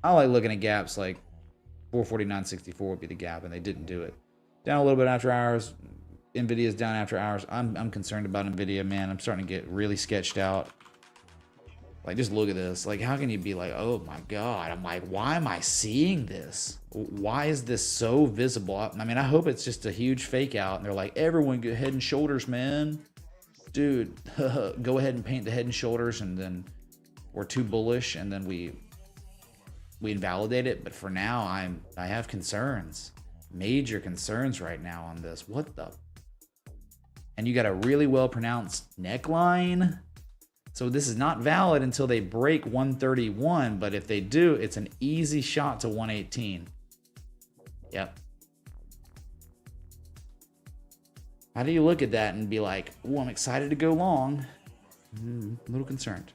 I like looking at gaps like 449.64 would be the gap, and they didn't do it. Down a little bit after hours. Nvidia is down after hours. I'm concerned about Nvidia, man. I'm starting to get really sketched out. Like, just look at this. Like, how can you be like, oh my God? I'm like, why am I seeing this? Why is this so visible? I mean, I hope it's just a huge fake out. And they're like, everyone get head and shoulders, man. Dude, go ahead and paint the head and shoulders, and then we're too bullish, and then we invalidate it. But for now, I have concerns. Major concerns right now on this. What the? And you got a really well pronounced neckline. So this is not valid until they break 131, but if they do, it's an easy shot to 118. Yep. How do you look at that and be like, oh, I'm excited to go long? A little concerned.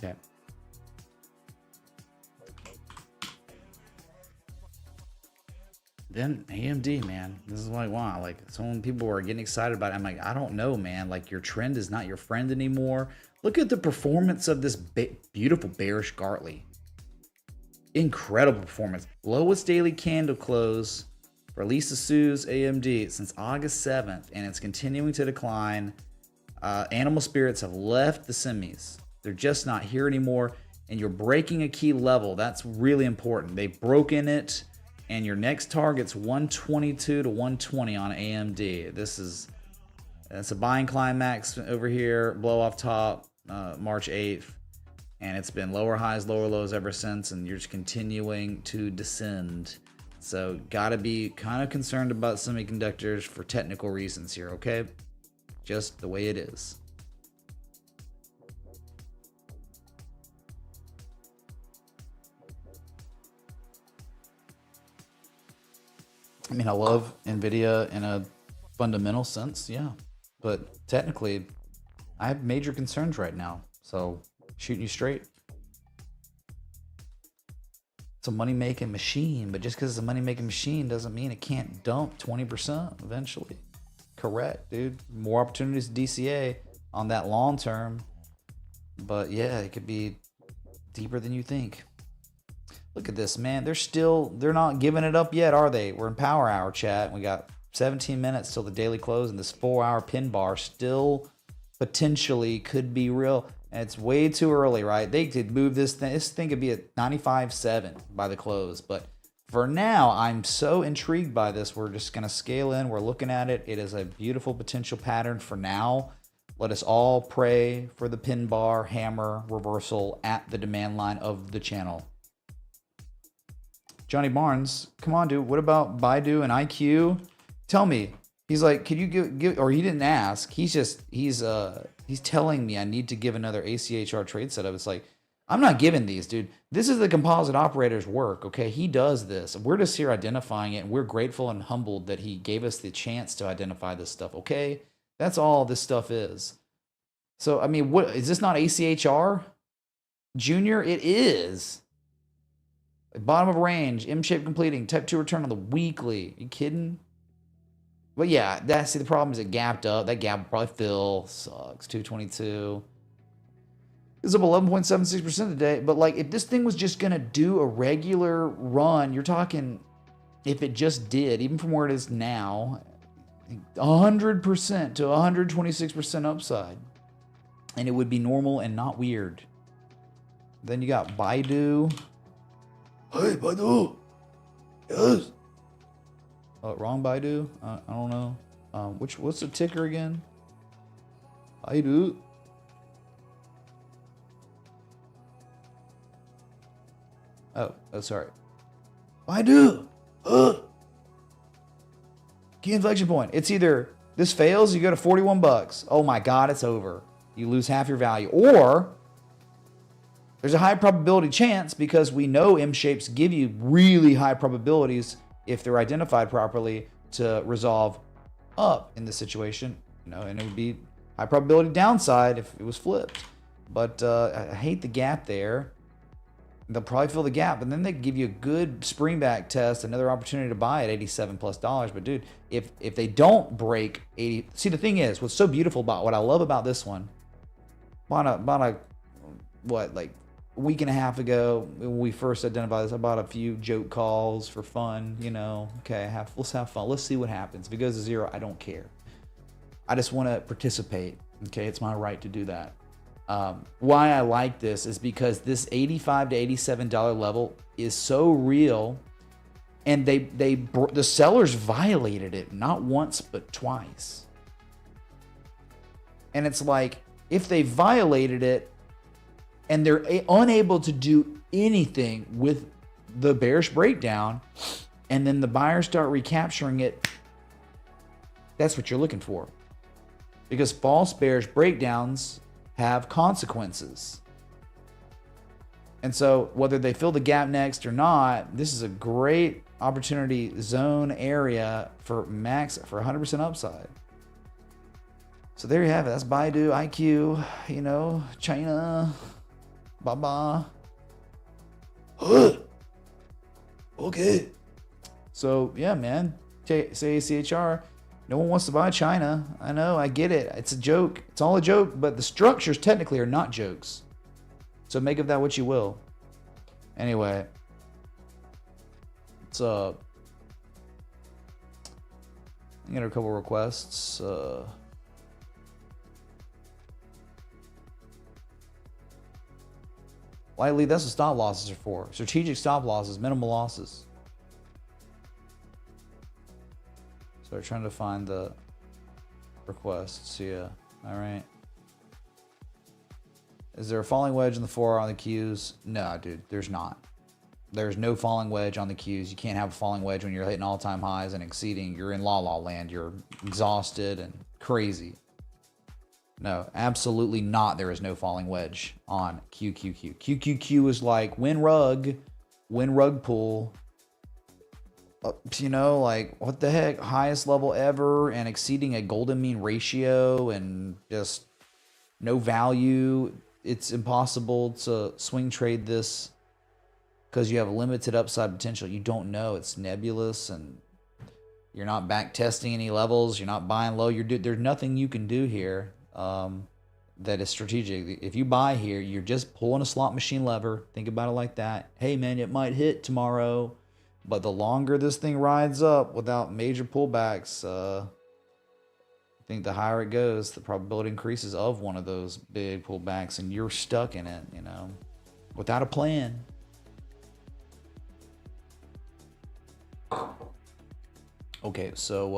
Okay. Then AMD, man, this is like, wow, like some people are getting excited about it. I'm like, I don't know, man. Like, your trend is not your friend anymore. Look at the performance of this beautiful bearish Gartley. Incredible performance. Lowest daily candle close for Lisa Sue's AMD since August 7th, and it's continuing to decline. Animal spirits have left the semis. They're just not here anymore, and you're breaking a key level. That's really important. They've broken it, and your next target's 122 to 120 on AMD. That's a buying climax over here, blow off top, March 8th, and it's been lower highs, lower lows ever since, and you're just continuing to descend. So gotta be kind of concerned about semiconductors for technical reasons here, okay? Just the way it is. I mean, I love Nvidia in a fundamental sense, yeah. But technically, I have major concerns right now. So, shooting you straight. It's a money-making machine, but just because it's a money-making machine doesn't mean it can't dump 20% eventually. Correct, dude. More opportunities to DCA on that long term. But yeah, it could be deeper than you think. Look at this, man. They're not giving it up yet, are they? We're in power hour chat. We got 17 minutes till the daily close, and this 4-hour pin bar still potentially could be real. And it's way too early, right? They could move this thing. This thing could be at 95.7 by the close. But for now, I'm so intrigued by this. We're just going to scale in. We're looking at it. It is a beautiful potential pattern for now. Let us all pray for the pin bar hammer reversal at the demand line of the channel. Johnny Barnes, come on, dude. What about Baidu and IQ? Tell me. He's like, could you give or he didn't ask. He's telling me I need to give another ACHR trade setup. It's like, I'm not giving these, dude. This is the composite operator's work, okay? He does this. We're just here identifying it, and we're grateful and humbled that he gave us the chance to identify this stuff, okay? That's all this stuff is. So, I mean, what is this not ACHR? Junior? It is. Bottom of range, M-shape completing, type 2 return on the weekly. Are you kidding? But yeah, that's the problem is it gapped up. That gap will probably fill. Sucks. 222. It's up 11.76% today. But like, if this thing was just gonna do a regular run, you're talking, if it just did, even from where it is now, 100% to 126% upside, and it would be normal and not weird. Then you got Baidu. Hey, Baidu. Yes. Wrong Baidu. I don't know. What's the ticker again? Baidu. Oh, sorry. Baidu. Key inflection point. It's either this fails, you go to 41 bucks. Oh my God, it's over. You lose half your value. Or there's a high probability chance, because we know M-shapes give you really high probabilities if they're identified properly to resolve up in this situation, you know, and it would be high probability downside if it was flipped. But I hate the gap there. They'll probably fill the gap, and then they give you a good springback test, another opportunity to buy at $87+. But dude, if they don't break 80, see, the thing is, what's so beautiful about what I love about this one, about a week and a half ago when we first identified this, I bought a few joke calls for fun, you know. Okay, let's have fun. Let's see what happens. If it goes to zero, I don't care. I just want to participate. Okay, it's my right to do that. Why I like this is because this $85 to $87 level is so real, and the sellers violated it not once but twice. And it's like, if they violated it and they're unable to do anything with the bearish breakdown, and then the buyers start recapturing it, that's what you're looking for. Because false bearish breakdowns have consequences. And so whether they fill the gap next or not, this is a great opportunity zone area for 100% upside. So there you have it. That's Baidu, IQ, you know, China, Baba. Okay. So yeah, man. Say ACHR. No one wants to buy China. I know, I get it. It's a joke. It's all a joke, but the structures technically are not jokes. So make of that what you will. Anyway. It's I got a couple requests. Lightly, that's what stop losses are for. Strategic stop losses, minimal losses. So we're trying to find the requests. Yeah. All right. Is there a falling wedge in the 4 on the Qs? No, dude, there's not. There's no falling wedge on the Qs. You can't have a falling wedge when you're hitting all-time highs and exceeding. You're in la-la land. You're exhausted and crazy. No, absolutely not. There is no falling wedge on QQQ. QQQ is like win rug pull. You know, like, what the heck? Highest level ever and exceeding a golden mean ratio and just no value. It's impossible to swing trade this because you have limited upside potential. You don't know. It's nebulous, and you're not back testing any levels. You're not buying low. There's nothing you can do here that is strategic. If you buy here, you're just pulling a slot machine lever. Think about it like that. Hey, man, it might hit tomorrow. But the longer this thing rides up without major pullbacks, I think the higher it goes, the probability increases of one of those big pullbacks, and you're stuck in it, you know, without a plan. Okay, so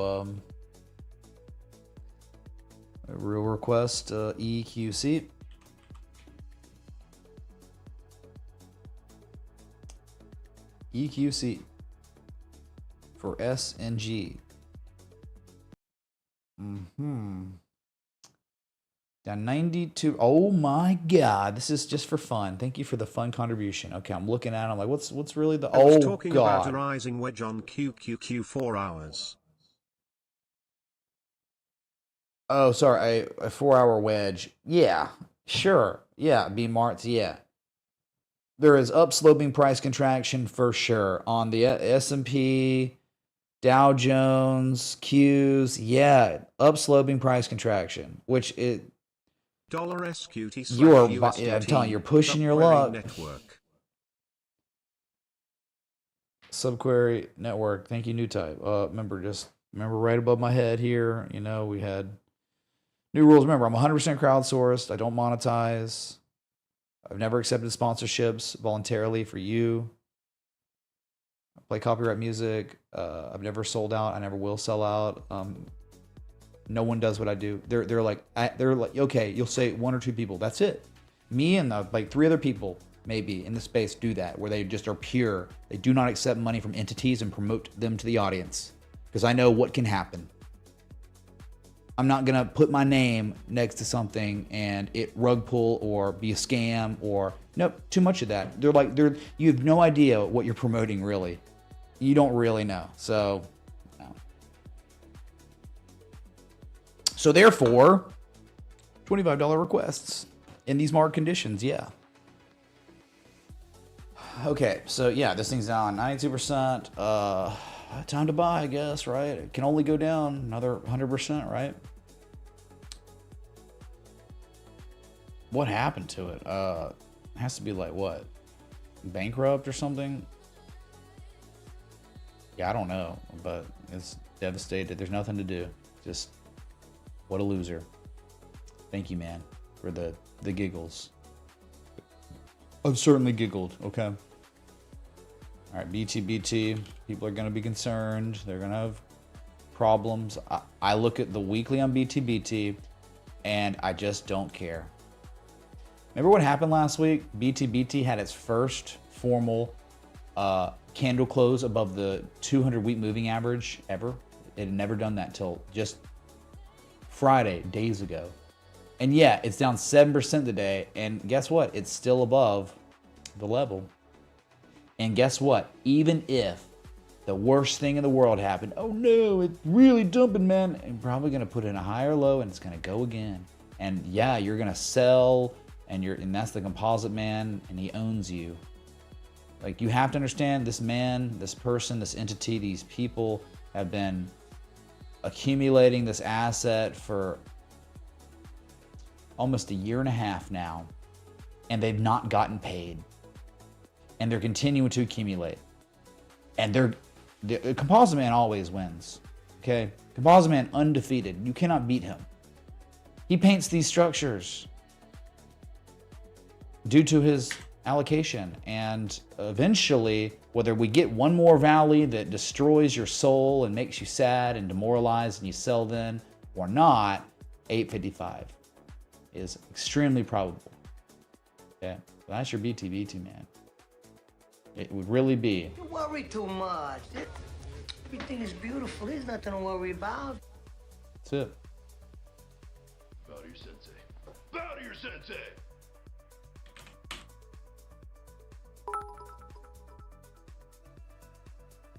a real request, EQC. EQC for S and G. Down 92. Oh my God. This is just for fun. Thank you for the fun contribution. Okay, I'm looking at it. I'm like, what's really the... I was Oh talking about a God. rising wedge on QQQ 4 hours. Oh, sorry. A 4-hour wedge. Yeah, sure. Yeah, B-Marts, yeah. There is upsloping price contraction for sure. On the S&P, Dow Jones, Qs, yeah, upsloping price contraction, which it... Dollar SQT You are, USDT, yeah, I'm telling you, you're pushing your luck. Network. Subquery network. Thank you, new type. Remember right above my head here, you know, we had new rules. Remember, I'm 100% crowdsourced. I don't monetize. I've never accepted sponsorships voluntarily for you. I play copyright music. I've never sold out. I never will sell out. No one does what I do. They're like, okay, you'll say 1 or 2 people. That's it. Me and like 3 other people maybe in the space do that, where they just are pure. They do not accept money from entities and promote them to the audience, because I know what can happen. I'm not gonna put my name next to something and it rug pull or be a scam or nope, too much of that. You have no idea what you're promoting really. You don't really know. So no. So therefore, $25 requests in these market conditions, yeah. Okay, so yeah, this thing's down 92%. Time to buy, I guess, right? It can only go down another 100%, right? What happened to it? It has to be like what? Bankrupt or something? Yeah, I don't know, but it's devastated. There's nothing to do. Just what a loser. Thank you, man, for the giggles. I've certainly giggled, okay? All right, BTBT. People are going to be concerned. They're going to have problems. I look at the weekly on BTBT, and I just don't care. Remember what happened last week? BTBT had its first formal candle close above the 200-week moving average ever. It had never done that till just Friday, days ago. And yeah, it's down 7% today. And guess what? It's still above the level. And guess what? Even if the worst thing in the world happened, oh no, it's really dumping, man. I'm probably going to put in a higher low and it's going to go again. And yeah, you're going to sell and that's the composite man and he owns you. Like, you have to understand, this man, this person, this entity, these people have been accumulating this asset for almost 1.5 years now, and they've not gotten paid, and they're continuing to accumulate. And the composite man always wins. Okay, composite man undefeated. You cannot beat him. He paints these structures due to his allocation, and eventually, whether we get one more valley that destroys your soul and makes you sad and demoralized and you sell then or not, 855 is extremely probable. Okay, so that's your BTBT, man. It would really be. You worry too much. Everything is beautiful. There's nothing to worry about. That's it. Bow to your sensei. Bow to your sensei!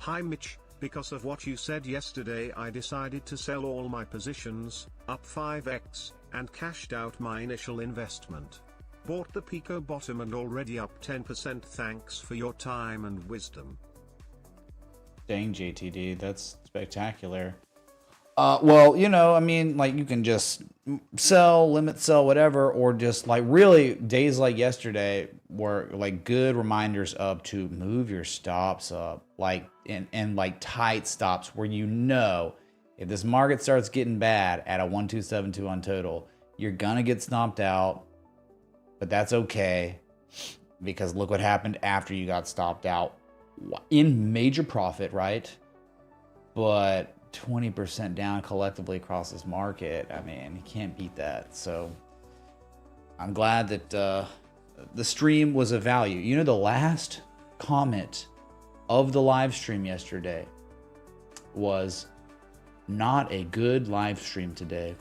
Hi Mitch, because of what you said yesterday I decided to sell all my positions, up 5x, and cashed out my initial investment. Bought the Pico bottom and already up 10%. Thanks for your time and wisdom. Dang, JTD, that's spectacular. Well, you know, I mean, like, you can just sell, limit sell, whatever, or just like really days like yesterday were like good reminders of to move your stops up, like and like tight stops where you know if this market starts getting bad at a 1272 on total, you're gonna get stomped out, but that's okay because look what happened after you got stopped out in major profit, right? But 20% down collectively across this market. I mean, you can't beat that. So I'm glad that the stream was of value. You know, the last comment of the live stream yesterday was not a good live stream today.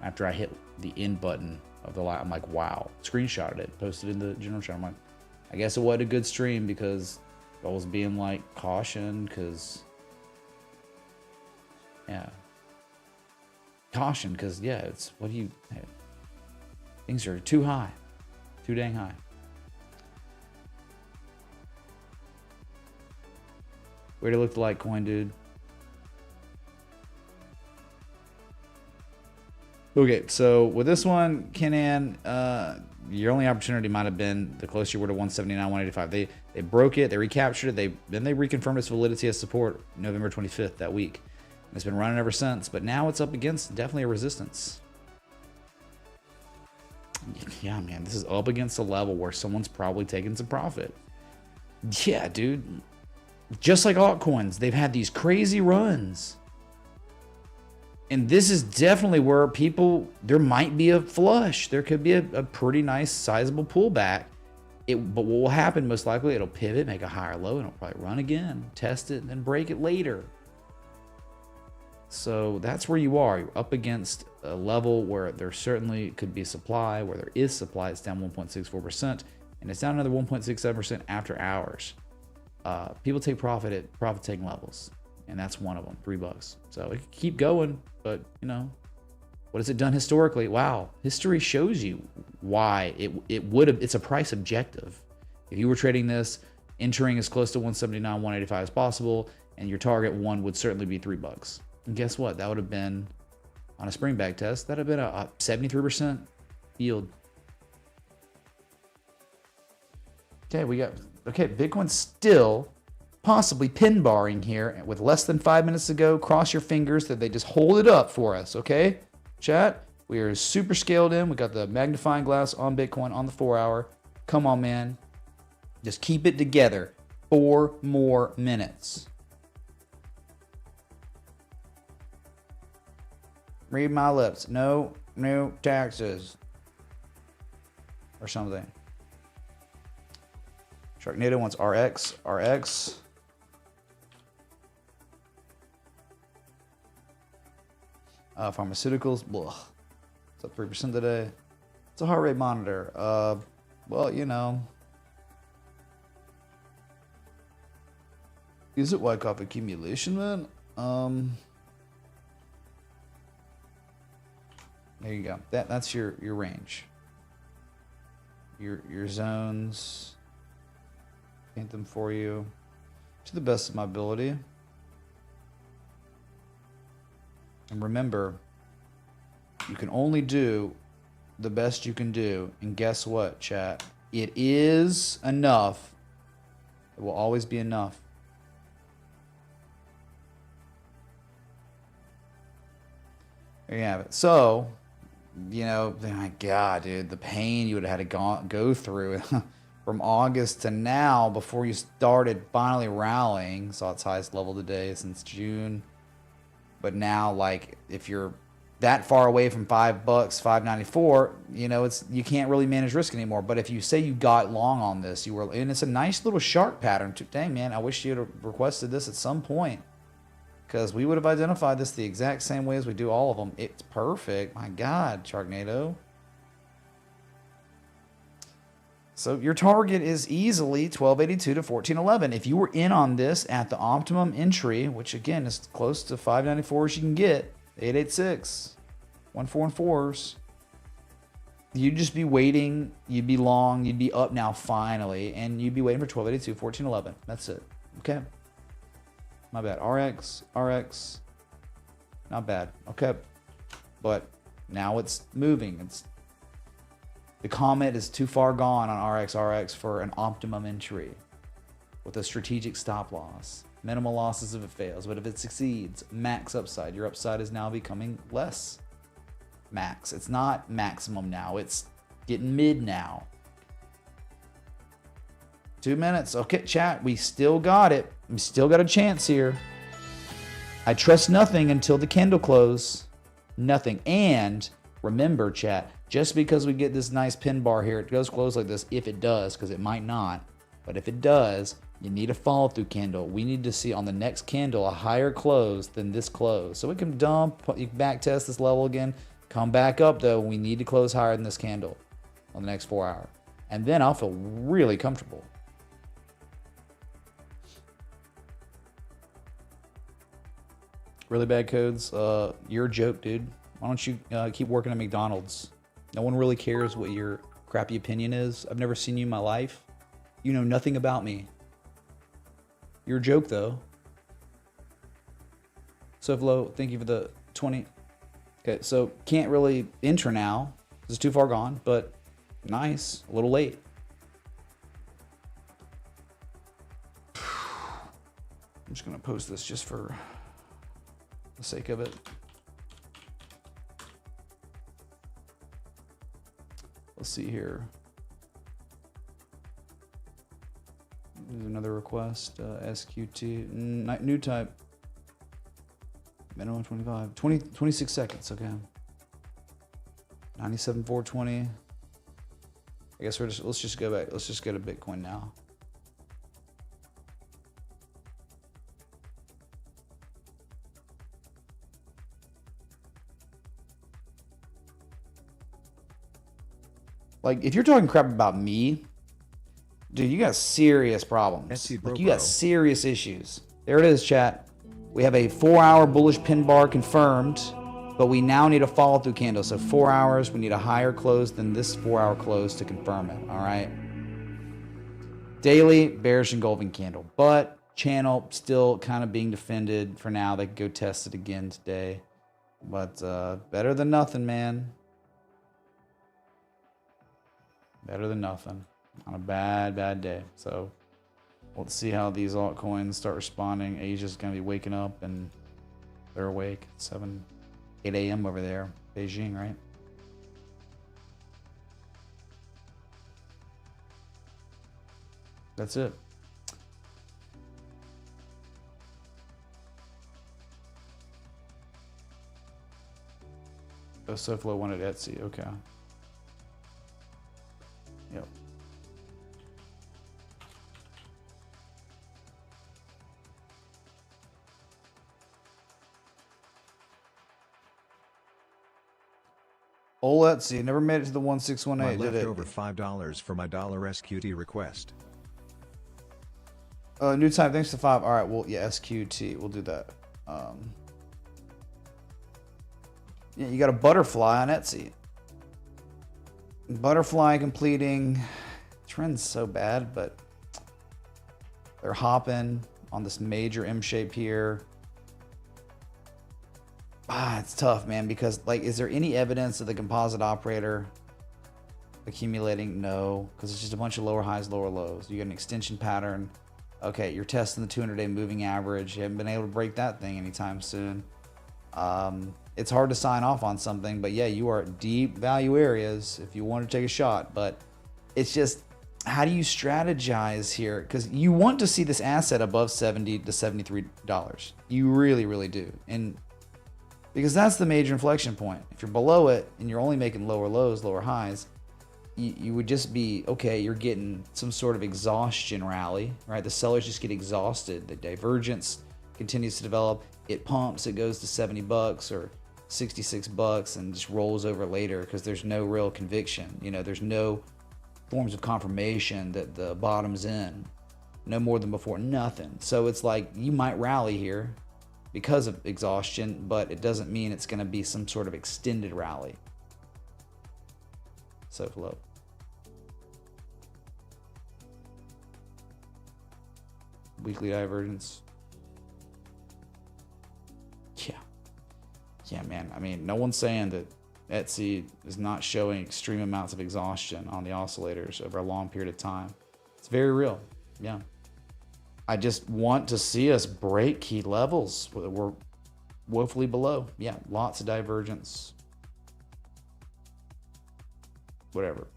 After I hit the end button of the live. I'm like, wow. Screenshotted it, posted in the general chat. I'm like, I guess it wasn't a good stream because I was being like caution because, yeah. Caution because, yeah, it's what do you, hey, things are too high. Too dang high. Way to look the Litecoin, dude. Okay, so with this one, Kenan, your only opportunity might have been the closer you were to 179, 185. They broke it, they recaptured it, then they reconfirmed its validity as support November 25th that week. And it's been running ever since, but now it's up against definitely a resistance. Yeah, man, this is up against a level where someone's probably taking some profit. Yeah, dude. Just like altcoins, they've had these crazy runs. And this is definitely where people, there might be a flush. There could be a pretty nice sizable pullback. But what will happen most likely, it'll pivot, make a higher low, and it'll probably run again, test it, and then break it later. So that's where you are. You're up against a level where there certainly could be supply. Where there is supply, it's down 1.64%, and it's down another 1.67% after hours. People take profit at profit-taking levels, and that's one of them, $3. So it could keep going, but you know, what has it done historically? Wow, history shows you why it would have. It's a price objective. If you were trading this, entering as close to 179, 185 as possible, and your target one would certainly be $3. And guess what? That would have been, on a spring back test, that would have been a 73% yield. Okay, Bitcoin's still possibly pin barring here with less than 5 minutes to go. Cross your fingers that they just hold it up for us, okay? Chat, we are super scaled in. We got the magnifying glass on Bitcoin on the 4 hour. Come on, man. Just keep it together. 4 more minutes. Read my lips. No new taxes. Or something. Sharknado wants RX. RX. Pharmaceuticals. Blah. It's up 3% today. It's a heart rate monitor. Well, you know. Is it Wyckoff accumulation, man? There you go. That's your range. Your zones. Paint them for you to the best of my ability. And remember, you can only do the best you can do. And guess what, chat? It is enough. It will always be enough. There you have it. So, you know, my God, dude, the pain you would have had to go through from August to now before you started finally rallying. Saw its highest level today since June. But now, like, if you're that far away from $5, $5.94, you know, you can't really manage risk anymore. But if you say you got long on this, and it's a nice little shark pattern. Dang, man, I wish you'd have requested this at some point, because we would have identified this the exact same way as we do all of them. It's perfect. My God, Sharknado. So your target is easily 1282 to 1411. If you were in on this at the optimum entry, which again is close to 594 as you can get, 886, 144s, you'd just be waiting. You'd be long. You'd be up now finally, and you'd be waiting for 1282, 1411. That's it. Okay. My bad. RX. Not bad. Okay. But now it's moving. The comet is too far gone on RX for an optimum entry with a strategic stop loss. Minimal losses if it fails, but if it succeeds, max upside. Your upside is now becoming less max. It's not maximum now. It's getting mid now. 2 minutes. Okay, chat. We still got it. We still got a chance here. I trust nothing until the candle close. Nothing. And remember, chat, just because we get this nice pin bar here, it goes close like this, if it does, because it might not. But if it does, you need a follow through candle. We need to see on the next candle a higher close than this close. So we can dump, you can back test this level again. Come back up though. We need to close higher than this candle on the next 4 hour. And then I'll feel really comfortable. Really bad codes. You're a joke, dude. Why don't you keep working at McDonald's? No one really cares what your crappy opinion is. I've never seen you in my life. You know nothing about me. You're a joke, though. Soflo, thank you for the 20. Okay, so can't really enter now. It's too far gone, but nice. A little late. I'm just going to post this just for the sake of it. Let's see here. There's another request. SQT. New type. Minimum 25. 26 seconds. Okay. 97,420. I guess let's just go back. Let's just go to Bitcoin now. Like, if you're talking crap about me, dude, you got serious problems. Like, you got serious issues. There it is, chat. We have a 4-hour bullish pin bar confirmed, but we now need a follow-through candle. So 4 hours, we need a higher close than this 4-hour close to confirm it. All right. Daily bearish engulfing candle, but channel still kind of being defended for now. They could go test it again today, but better than nothing, man. Better than nothing on a bad day. So let's see how these altcoins start responding. Asia's going to be waking up, and they're awake. 8 a.m. over there. Beijing, right? That's it. Oh, SoFlo wanted Etsy. Okay. Yep. Etsy never made it to the 1618. My did it? over $5 for my $SQT request. New time. Thanks to 5. All right. Well, yeah, SQT. We'll do that. Yeah, you got a butterfly on Etsy. Butterfly completing. Trend's so bad, but they're hopping on this major M shape here. It's tough, man, because, like, is there any evidence of the composite operator accumulating? No, because it's just a bunch of lower highs, lower lows. You got an extension pattern. Okay, you're testing the 200-day moving average. You haven't been able to break that thing anytime soon. It's hard to sign off on something, but yeah, you are at deep value areas if you want to take a shot. But it's just, how do you strategize here? Because you want to see this asset above $70 to $73. You really, really do. And because that's the major inflection point. If you're below it and you're only making lower lows, lower highs, you would just be, okay, you're getting some sort of exhaustion rally, right? The sellers just get exhausted. The divergence continues to develop. It pumps, it goes to $70 or $66 and just rolls over later because there's no real conviction. You know, there's no forms of confirmation that the bottom's in. No more than before, nothing. So it's like you might rally here because of exhaustion, but it doesn't mean it's going to be some sort of extended rally. So low. Weekly divergence. Yeah, man. I mean, no one's saying that Etsy is not showing extreme amounts of exhaustion on the oscillators over a long period of time. It's very real. Yeah. I just want to see us break key levels. We're woefully below. Yeah, lots of divergence. Whatever.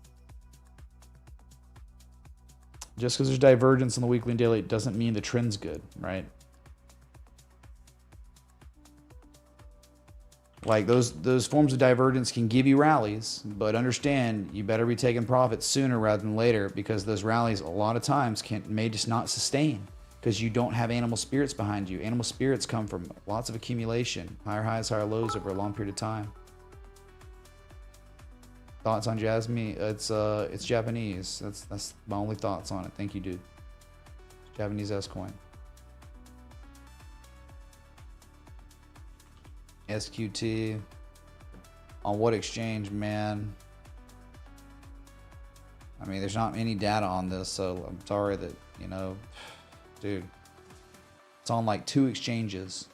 Just because there's divergence in the weekly and daily doesn't mean the trend's good, right? Like those forms of divergence can give you rallies, but understand you better be taking profits sooner rather than later, because those rallies a lot of times may just not sustain because you don't have animal spirits behind you. Animal spirits come from lots of accumulation, higher highs, higher lows over a long period of time. Thoughts on Jasmine? It's Japanese. That's my only thoughts on it. Thank you, dude. Japanese S coin. SQT. On what exchange, man? I mean, there's not any data on this, so I'm sorry that, you know, dude. It's on like 2 exchanges.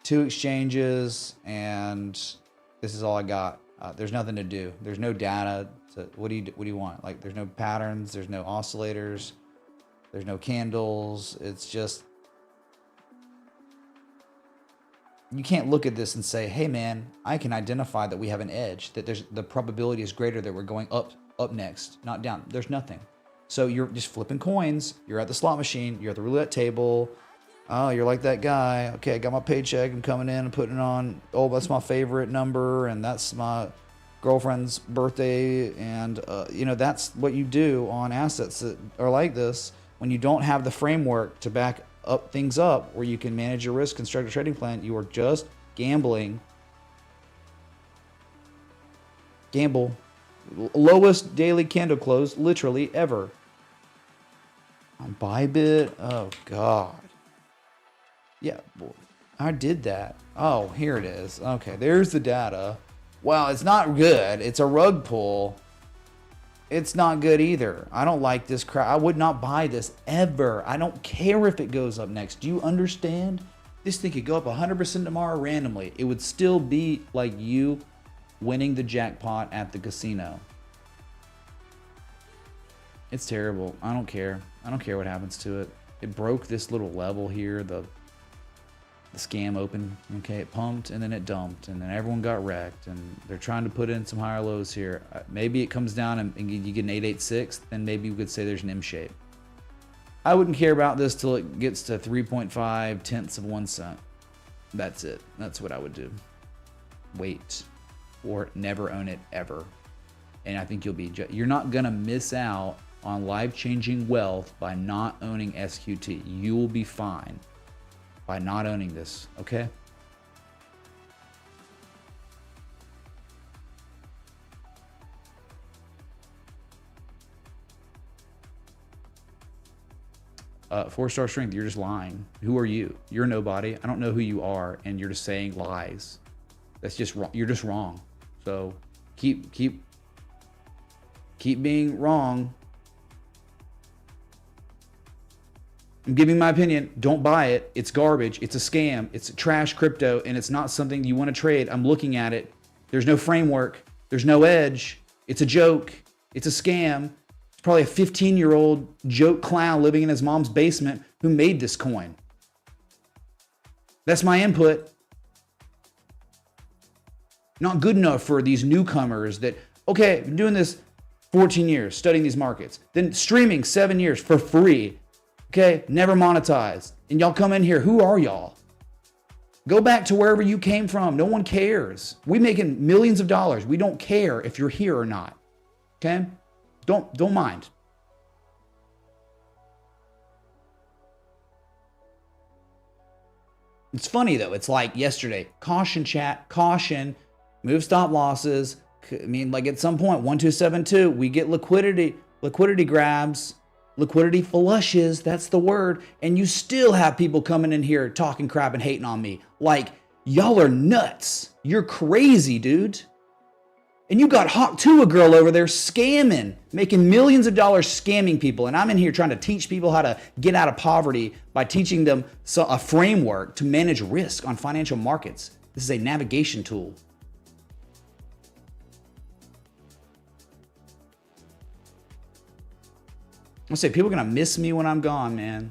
2 exchanges, and this is all I got. There's nothing to do. There's no data. What do you want? Like, there's no patterns. There's no oscillators. There's no candles. It's just, you can't look at this and say, hey man, I can identify that we have an edge, that the probability is greater that we're going up next, not down. There's nothing. So you're just flipping coins. You're at the slot machine. You're at the roulette table. Oh, you're like that guy. Okay, I got my paycheck. I'm coming in and putting it on. Oh, that's my favorite number, and that's my girlfriend's birthday. And, you know, that's what you do on assets that are like this. When you don't have the framework to back up things up where you can manage your risk, construct a trading plan, you are just gambling. Gamble. Lowest daily candle close, literally, ever. On Bybit? Oh, God. Yeah, I did that. Oh, here it is. Okay, there's the data. Well, it's not good. It's a rug pull. It's not good either. I don't like this crap. I would not buy this ever. I don't care if it goes up next. Do you understand? This thing could go up 100% tomorrow randomly. It would still be like you winning the jackpot at the casino. It's terrible. I don't care. I don't care what happens to it. It broke this little level here. The scam opened, okay, it pumped and then it dumped and then everyone got wrecked, and they're trying to put in some higher lows here. Maybe it comes down and you get an 886, then maybe we could say there's an M shape. I wouldn't care about this till it gets to 3.5 tenths of 1 cent. That's it. That's what I would do. Wait, or never own it ever. And I think you're not gonna miss out on life-changing wealth by not owning SQT. You will be fine by not owning this, okay? Four-star strength, you're just lying. Who are you? You're nobody. I don't know who you are, and you're just saying lies. That's just wrong. You're just wrong. So keep being wrong. I'm giving my opinion. Don't buy it. It's garbage. It's a scam. It's trash crypto, and it's not something you want to trade. I'm looking at it. There's no framework. There's no edge. It's a joke. It's a scam. It's probably a 15-year-old joke clown living in his mom's basement who made this coin. That's my input. Not good enough for these newcomers that, okay, I've been doing this 14 years, studying these markets, then streaming 7 years for free. Okay, never monetized. And y'all come in here, who are y'all? Go back to wherever you came from. No one cares. We making millions of dollars. We don't care if you're here or not. Okay? Don't mind. It's funny though. It's like yesterday. Caution chat, caution, move stop losses. I mean, like at some point, 1272, we get liquidity grabs. Liquidity flushes, that's the word. And you still have people coming in here talking crap and hating on me. Like, y'all are nuts. You're crazy, dude. And you got Hawk Tua girl over there scamming, making millions of dollars scamming people. And I'm in here trying to teach people how to get out of poverty by teaching them a framework to manage risk on financial markets. This is a navigation tool. I'll say people are going to miss me when I'm gone, man.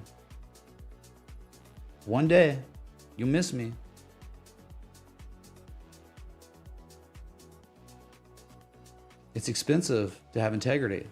One day, you'll miss me. It's expensive to have integrity.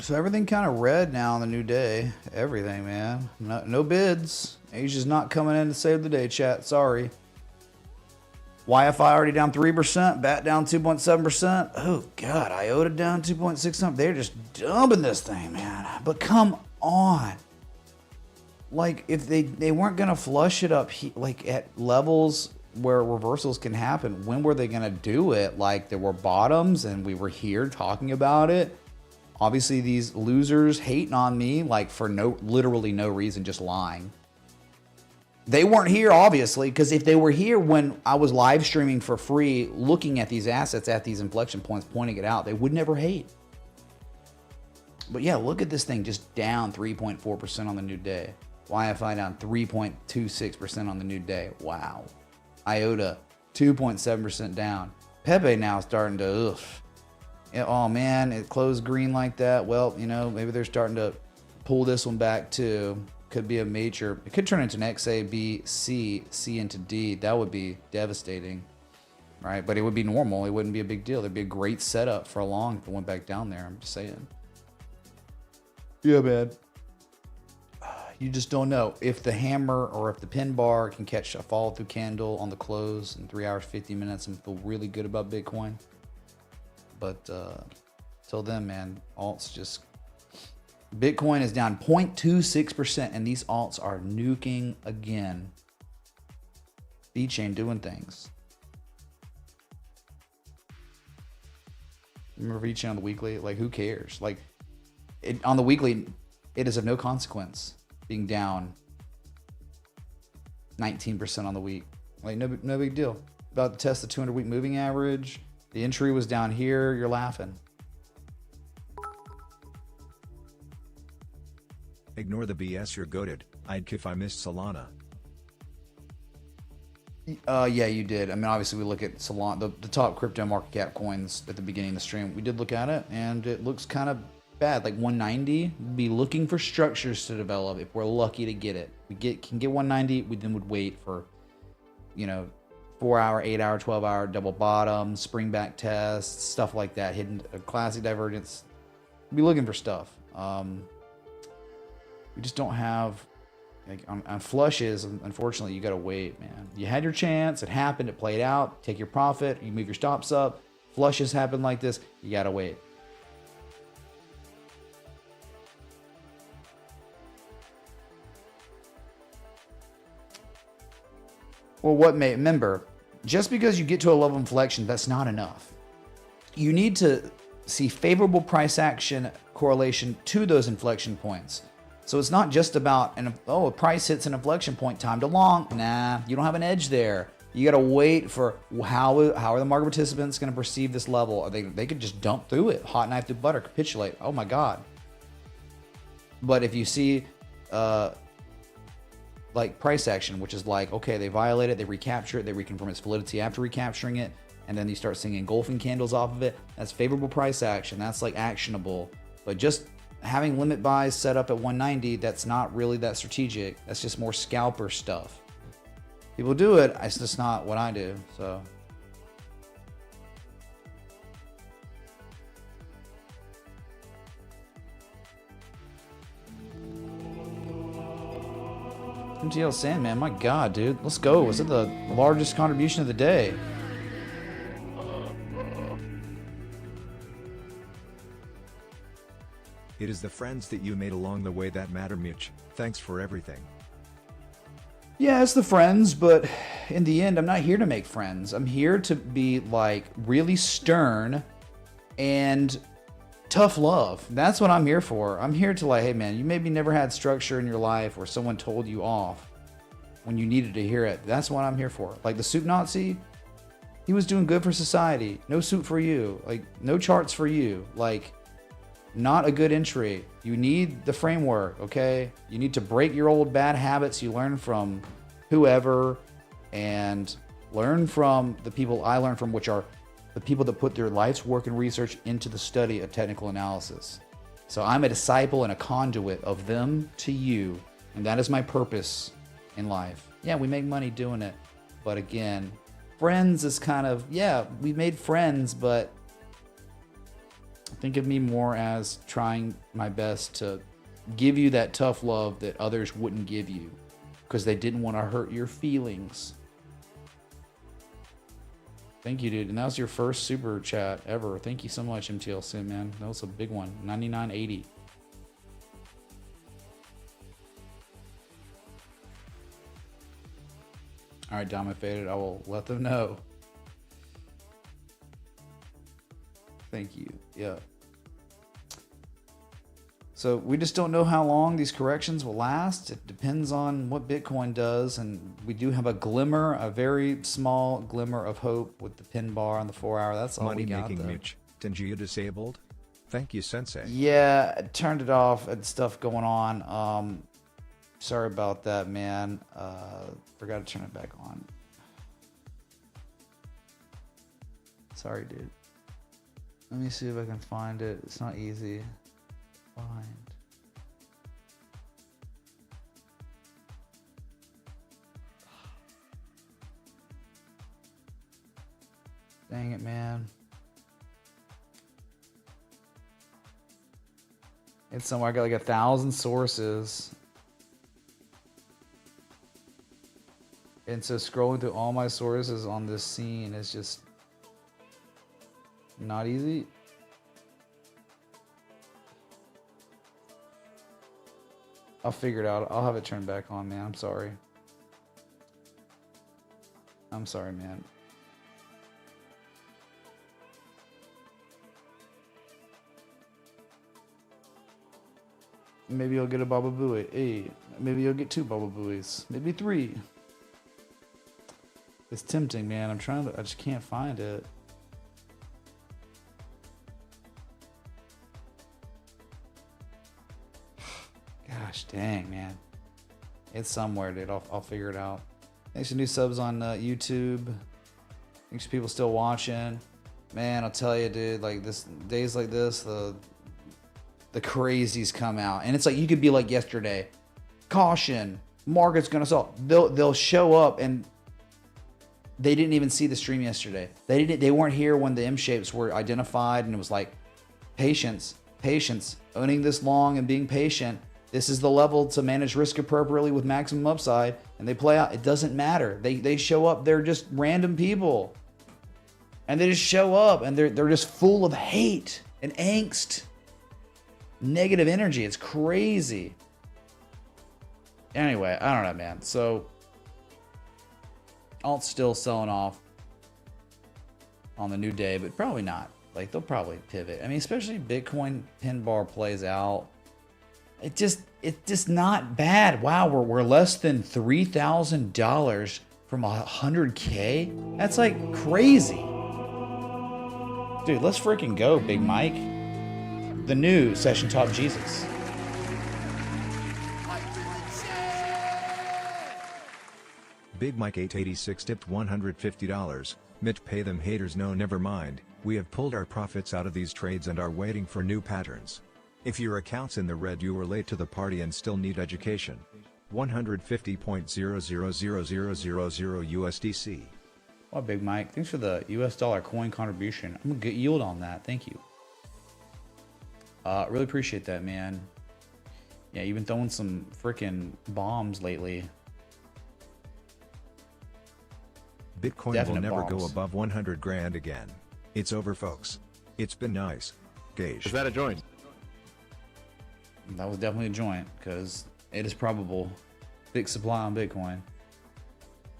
So everything kind of red now on the new day. Everything, man. No bids. Asia's not coming in to save the day, chat. Sorry. YFI already down 3%. BAT down 2.7%. Oh, God. IOTA down 2.6%. They're just dumping this thing, man. But come on. Like, if they weren't going to flush it up, like, at levels where reversals can happen, when were they going to do it? Like, there were bottoms, and we were here talking about it. Obviously, these losers hating on me, like, for literally no reason, just lying. They weren't here, obviously, because if they were here when I was live streaming for free, looking at these assets at these inflection points, pointing it out, they would never hate. But yeah, look at this thing just down 3.4% on the new day. YFI down 3.26% on the new day. Wow. IOTA 2.7% down. Pepe now starting to, oh man, it closed green like that. Well, you know, maybe they're starting to pull this one back too. Could be a major, it could turn into an X, A, B, C, C into D. That would be devastating, right? But it would be normal. It wouldn't be a big deal. It'd be a great setup for a long if it went back down there. I'm just saying. Yeah, man. You just don't know if the hammer or if the pin bar can catch a follow through candle on the close in 3 hours, 50 minutes and feel really good about Bitcoin. But till then, man, alts just, Bitcoin is down 0.26% and these alts are nuking again. VeChain doing things. Remember VeChain on the weekly? Like, who cares? Like, on the weekly, it is of no consequence being down 19% on the week. Like, no big deal. About to test the 200-week moving average. The entry was down here. You're laughing. Ignore the BS, you're goated. I'd kiff I missed Solana. Yeah, you did. I mean, obviously we look at Solana, the top crypto market cap coins at the beginning of the stream. We did look at it, and it looks kind of bad. Like 190, be looking for structures to develop if we're lucky to get it. We can get 190, we then would wait for, you know, 4-hour, 8-hour, 12-hour double bottom, spring back tests, stuff like that. Hidden classic divergence. Be looking for stuff. We just don't have, like, on flushes, unfortunately, you got to wait, man. You had your chance. It happened. It played out. Take your profit. You move your stops up. Flushes happen like this. You got to wait. Well, remember, just because you get to a level of inflection, that's not enough. You need to see favorable price action correlation to those inflection points. So it's not just about, a price hits an inflection point, time to long. Nah, you don't have an edge there. You got to wait for how are the market participants going to perceive this level? Or they could just dump through it, hot knife through butter, capitulate. Oh my God. But if you see like price action, which is like, okay, they violate it, they recapture it, they reconfirm its validity after recapturing it, and then you start seeing engulfing candles off of it, that's favorable price action. That's like actionable. But just having limit buys set up at 190, that's not really that strategic. That's just more scalper stuff. People do it, it's just not what I do, so. MTL Sandman, my God, dude. Let's go. Was it the largest contribution of the day? It is the friends that you made along the way that matter, Mitch. Thanks for everything. Yeah, it's the friends, but in the end, I'm not here to make friends. I'm here to be, like, really stern and tough love. That's what I'm here for. I'm here to, like, hey, man, you maybe never had structure in your life or someone told you off when you needed to hear it. That's what I'm here for. Like the soup Nazi, he was doing good for society. No soup for you. Like, no charts for you. Like, not a good entry. You need the framework, okay? You need to break your old bad habits you learn from whoever and learn from the people I learned from, which are the people that put their life's work and research into the study of technical analysis. So I'm a disciple and a conduit of them to you, and that is my purpose in life. Yeah, we make money doing it, but again, friends is kind of, yeah, we made friends, but Think of me more as trying my best to give you that tough love that others wouldn't give you because they didn't want to hurt your feelings. Thank you, dude. And that was your first super chat ever. Thank you so much, MTL Sim, man. That was a big one. 99.80. All right, Dom, I faded. I will let them know. Thank you. Yeah. So we just don't know how long these corrections will last. It depends on what Bitcoin does. And we do have a glimmer, a very small glimmer of hope with the pin bar on the 4 hour. That's all we got, though. Mitch, Tenjia disabled? Thank you, Sensei. Yeah, I turned it off. I had stuff going on. Sorry about that, man. Forgot to turn it back on. Sorry, dude. Let me see if I can find it. It's not easy. Find. Dang it, man. It's somewhere. I got like 1,000 sources. And so scrolling through all my sources on this scene is just not easy. I'll figure it out. I'll have it turned back on, man. I'm sorry. I'm sorry, man. Maybe you'll get a Baba Booey. Hey, maybe you'll get 2 Baba Booies. Maybe 3. It's tempting, man. I just can't find it. Gosh dang, man. It's somewhere, dude. I'll figure it out. Thanks for new subs on YouTube. Thanks for people still watching. Man, I'll tell you, dude, like this days like this, the crazies come out. And it's like you could be like yesterday. Caution, market's gonna sell. They'll show up and they didn't even see the stream yesterday. They weren't here when the M shapes were identified and it was like patience, owning this long and being patient. This is the level to manage risk appropriately with maximum upside, and they play out. It doesn't matter. They show up. They're just random people, and they just show up, and they're just full of hate and angst, negative energy. It's crazy. Anyway, I don't know, man. So alt's still selling off on the new day, but probably not. Like they'll probably pivot. I mean, especially Bitcoin pin bar plays out. It's just not bad. Wow, we're less than $3,000 from 100K. That's like crazy, dude. Let's freaking go, Big Mike. The new Session Top Jesus. Big Mike 886 tipped $150. Mitch, pay them haters. No, never mind. We have pulled our profits out of these trades and are waiting for new patterns. If your account's in the red, you were late to the party and still need education. 150.000000 USDC. Well, Big Mike, thanks for the US dollar coin contribution. I'm gonna get yield on that. Thank you. Really appreciate that, man. Yeah, you've been throwing some freaking bombs lately. Bitcoin Definite will never bombs. go above 100 grand again. It's over, folks. It's been nice. Gage. Is that a joint? That was definitely a joint, because it is probable. Big supply on Bitcoin.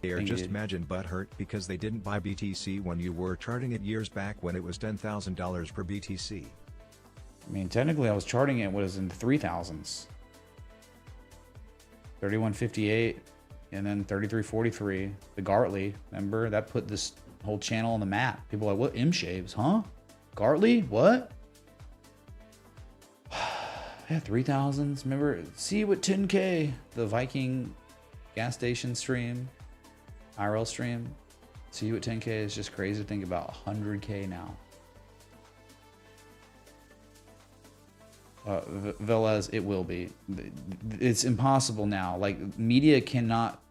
They are just imagine butthurt because they didn't buy BTC when you were charting it years back when it was $10,000 per BTC. I mean, technically I was charting it was in the 3,000s. 3158 and then 3343. The Gartley, remember? That put this whole channel on the map. People are like, what M-shapes, huh? Gartley? What? Yeah, 3,000s. Remember, see what 10K, the Viking gas station stream, IRL stream. See you at 10K is just crazy to think about. 100K now. Velez, it will be. It's impossible now. Like media cannot,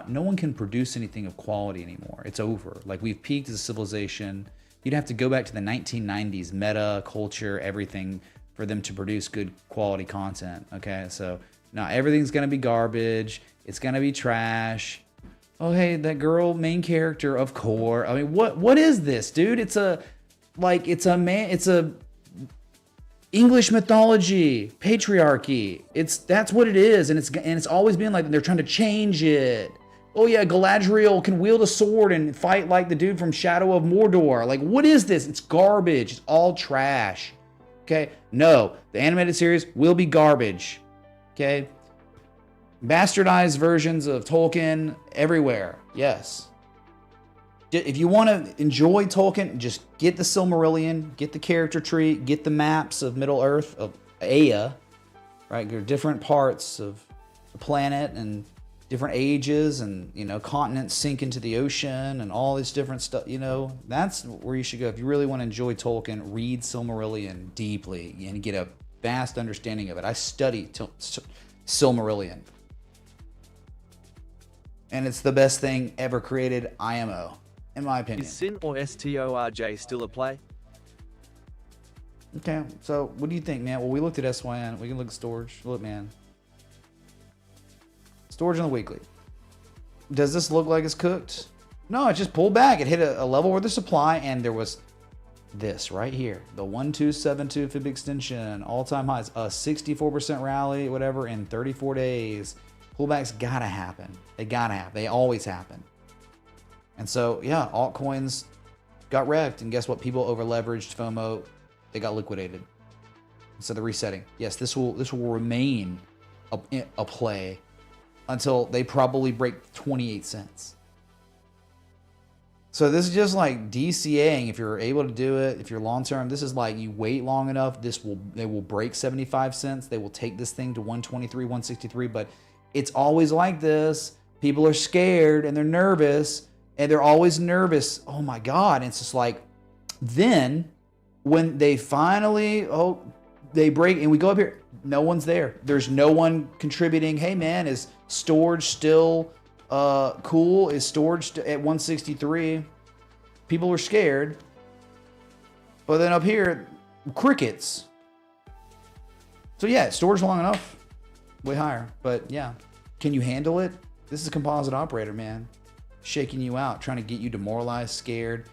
no one can produce anything of quality anymore. It's over. Like we've peaked as a civilization. You'd have to go back to the 1990s, meta, culture, everything, for them to produce good quality content. Okay, so now everything's gonna be garbage. It's gonna be trash. Oh, hey, that girl main character, of course. I mean, what is this, dude? It's a English mythology, patriarchy. That's what it is, and it's always been like. They're trying to change it. Oh yeah, Galadriel can wield a sword and fight like the dude from Shadow of Mordor. Like, what is this? It's garbage. It's all trash. Okay? No, the animated series will be garbage. Okay? Bastardized versions of Tolkien everywhere. Yes. If you want to enjoy Tolkien, just get the Silmarillion, get the character tree, get the maps of Middle Earth, of Aya, right? There are different parts of the planet and different ages, and, you know, continents sink into the ocean and all this different stuff. You know, that's where you should go. If you really want to enjoy Tolkien, read Silmarillion deeply and get a vast understanding of it. I study Silmarillion. And it's the best thing ever created, IMO. In my opinion. Is Sin or STORJ still a play? Okay, so what do you think, man? Well, we looked at SYN. We can look at storage. Look, man. Storage on the weekly. Does this look like it's cooked? No, it just pulled back. It hit a level where the supply, and there was this right here. The 1272 fib extension, all-time highs. A 64% rally, whatever, in 34 days. Pullbacks gotta happen. They gotta happen. They always happen. And so, yeah, altcoins got wrecked, and guess what? People over leveraged FOMO. They got liquidated. So the resetting. Yes, this will remain a play until they probably break 28 cents. So this is just like DCAing. If you're able to do it, if you're long term, this is like you wait long enough. They will break 75 cents. They will take this thing to 123, 163. But it's always like this. People are scared and they're nervous. And they're always nervous. Oh my God. And it's just like, then when they finally, they break and we go up here, no one's there. There's no one contributing. Hey man, is storage still cool? Is storage at 163? People are scared. But then up here, crickets. So yeah, storage long enough, way higher. But yeah, can you handle it? This is a composite operator, man. Shaking you out, trying to get you demoralized, scared,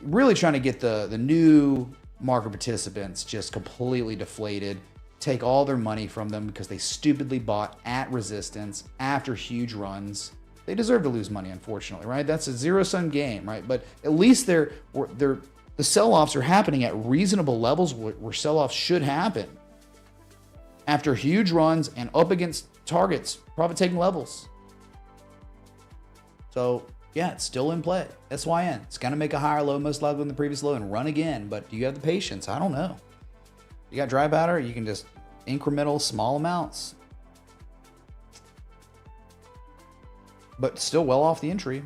really trying to get the new market participants just completely deflated, take all their money from them because they stupidly bought at resistance after huge runs. They deserve to lose money, unfortunately, right? That's a zero-sum game, right? But at least the sell-offs are happening at reasonable levels where sell-offs should happen after huge runs and up against targets, profit-taking levels. So, yeah, it's still in play. SYN. It's going to make a higher low, most likely than the previous low, and run again. But do you have the patience? I don't know. You got dry powder, you can just incremental, small amounts. But still well off the entry.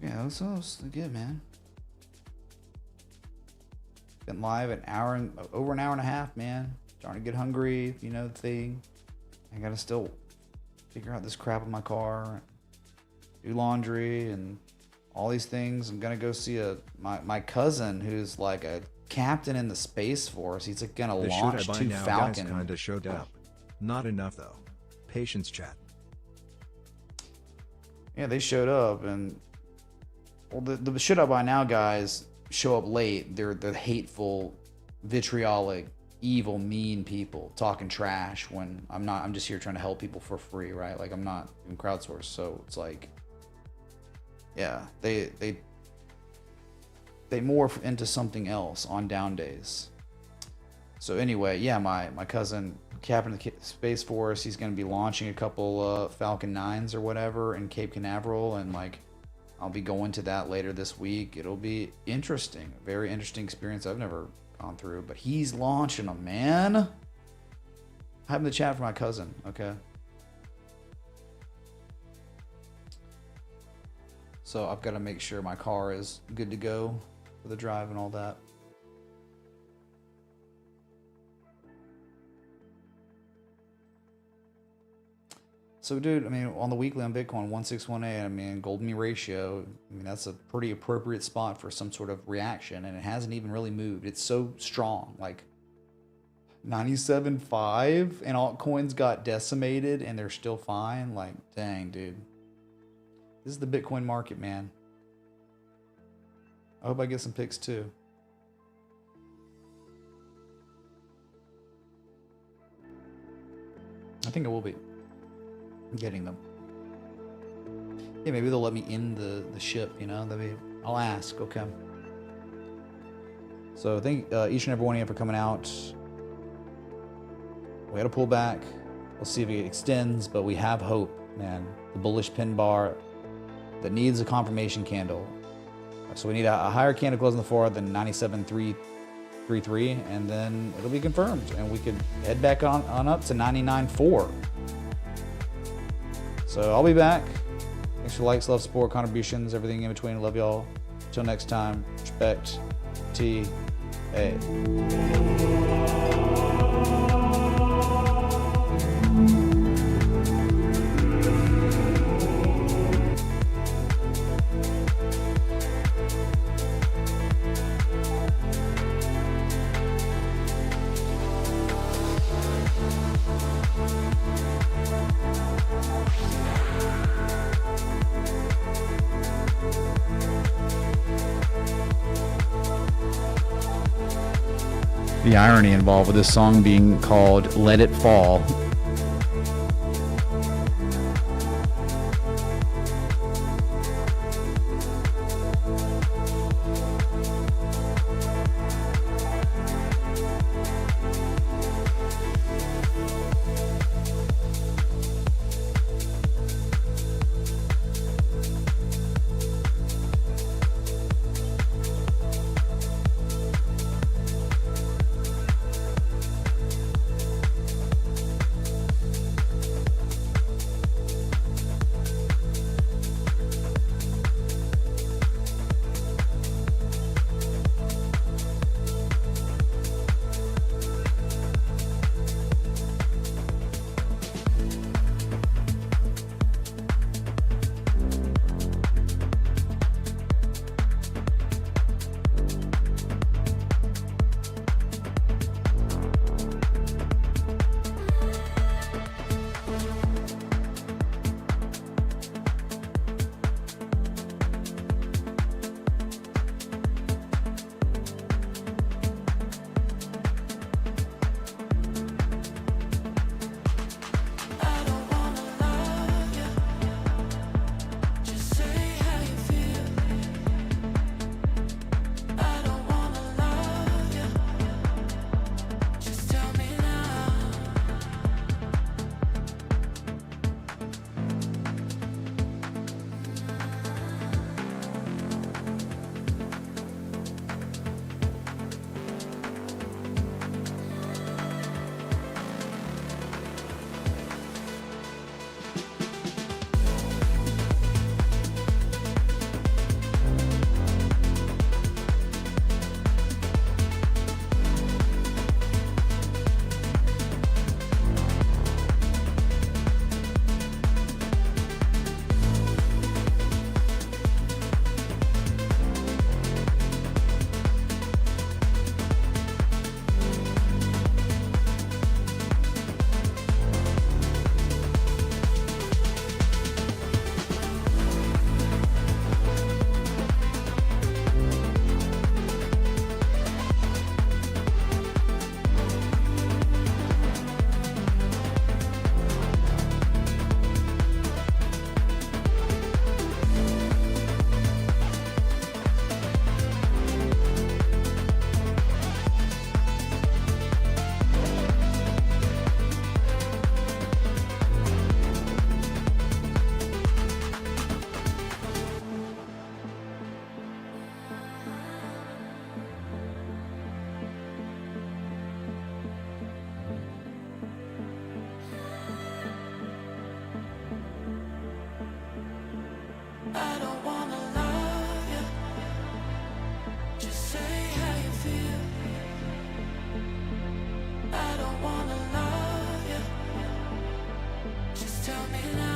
Yeah, that's good, man. Been live over an hour and a half, man. Starting to get hungry, you know the thing. I gotta still figure out this crap in my car, do laundry, and all these things. I'm gonna go see my cousin who's like a captain in the Space Force. He's like gonna launch 2 Falcon. Kinda showed up. Not enough though. Patience, chat. Yeah, they showed up, and well, the shut up by now guys show up late. They're the hateful, vitriolic, evil, mean people talking trash when I'm not. I'm just here trying to help people for free, right? Like I'm not in crowdsource, so it's like, yeah, they morph into something else on down days. So anyway, yeah, my cousin, captain of the Space Force, he's going to be launching a couple Falcon 9s or whatever in Cape Canaveral, and like I'll be going to that later this week. It'll be interesting, a very interesting experience I've never gone through. But he's launching them, man. having the chat for my cousin, okay? So I've got to make sure my car is good to go for the drive and all that. So, dude, I mean, on the weekly on Bitcoin, 1618, I mean, golden mean ratio, I mean, that's a pretty appropriate spot for some sort of reaction, and it hasn't even really moved. It's so strong, like 97.5, and altcoins got decimated, and they're still fine. Like, dang, dude. This is the Bitcoin market, man. I hope I get some picks, too. I think I will be getting them. Yeah, maybe they'll let me in the ship, you know? I'll ask, okay. So thank each and every one of you for coming out. We had a pullback. We'll see if it extends, but we have hope, man. The bullish pin bar that needs a confirmation candle. So we need a higher candle closing the floor than 97.333, and then it'll be confirmed, and we could head back on up to 99.4. So I'll be back. Thanks for likes, love, support, contributions, everything in between. Love y'all. Until next time, respect. T.A. The irony involved with this song being called Let It Fall. I don't wanna love you. Just say how you feel. I don't wanna love you. Just tell me now.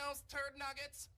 those turd nuggets?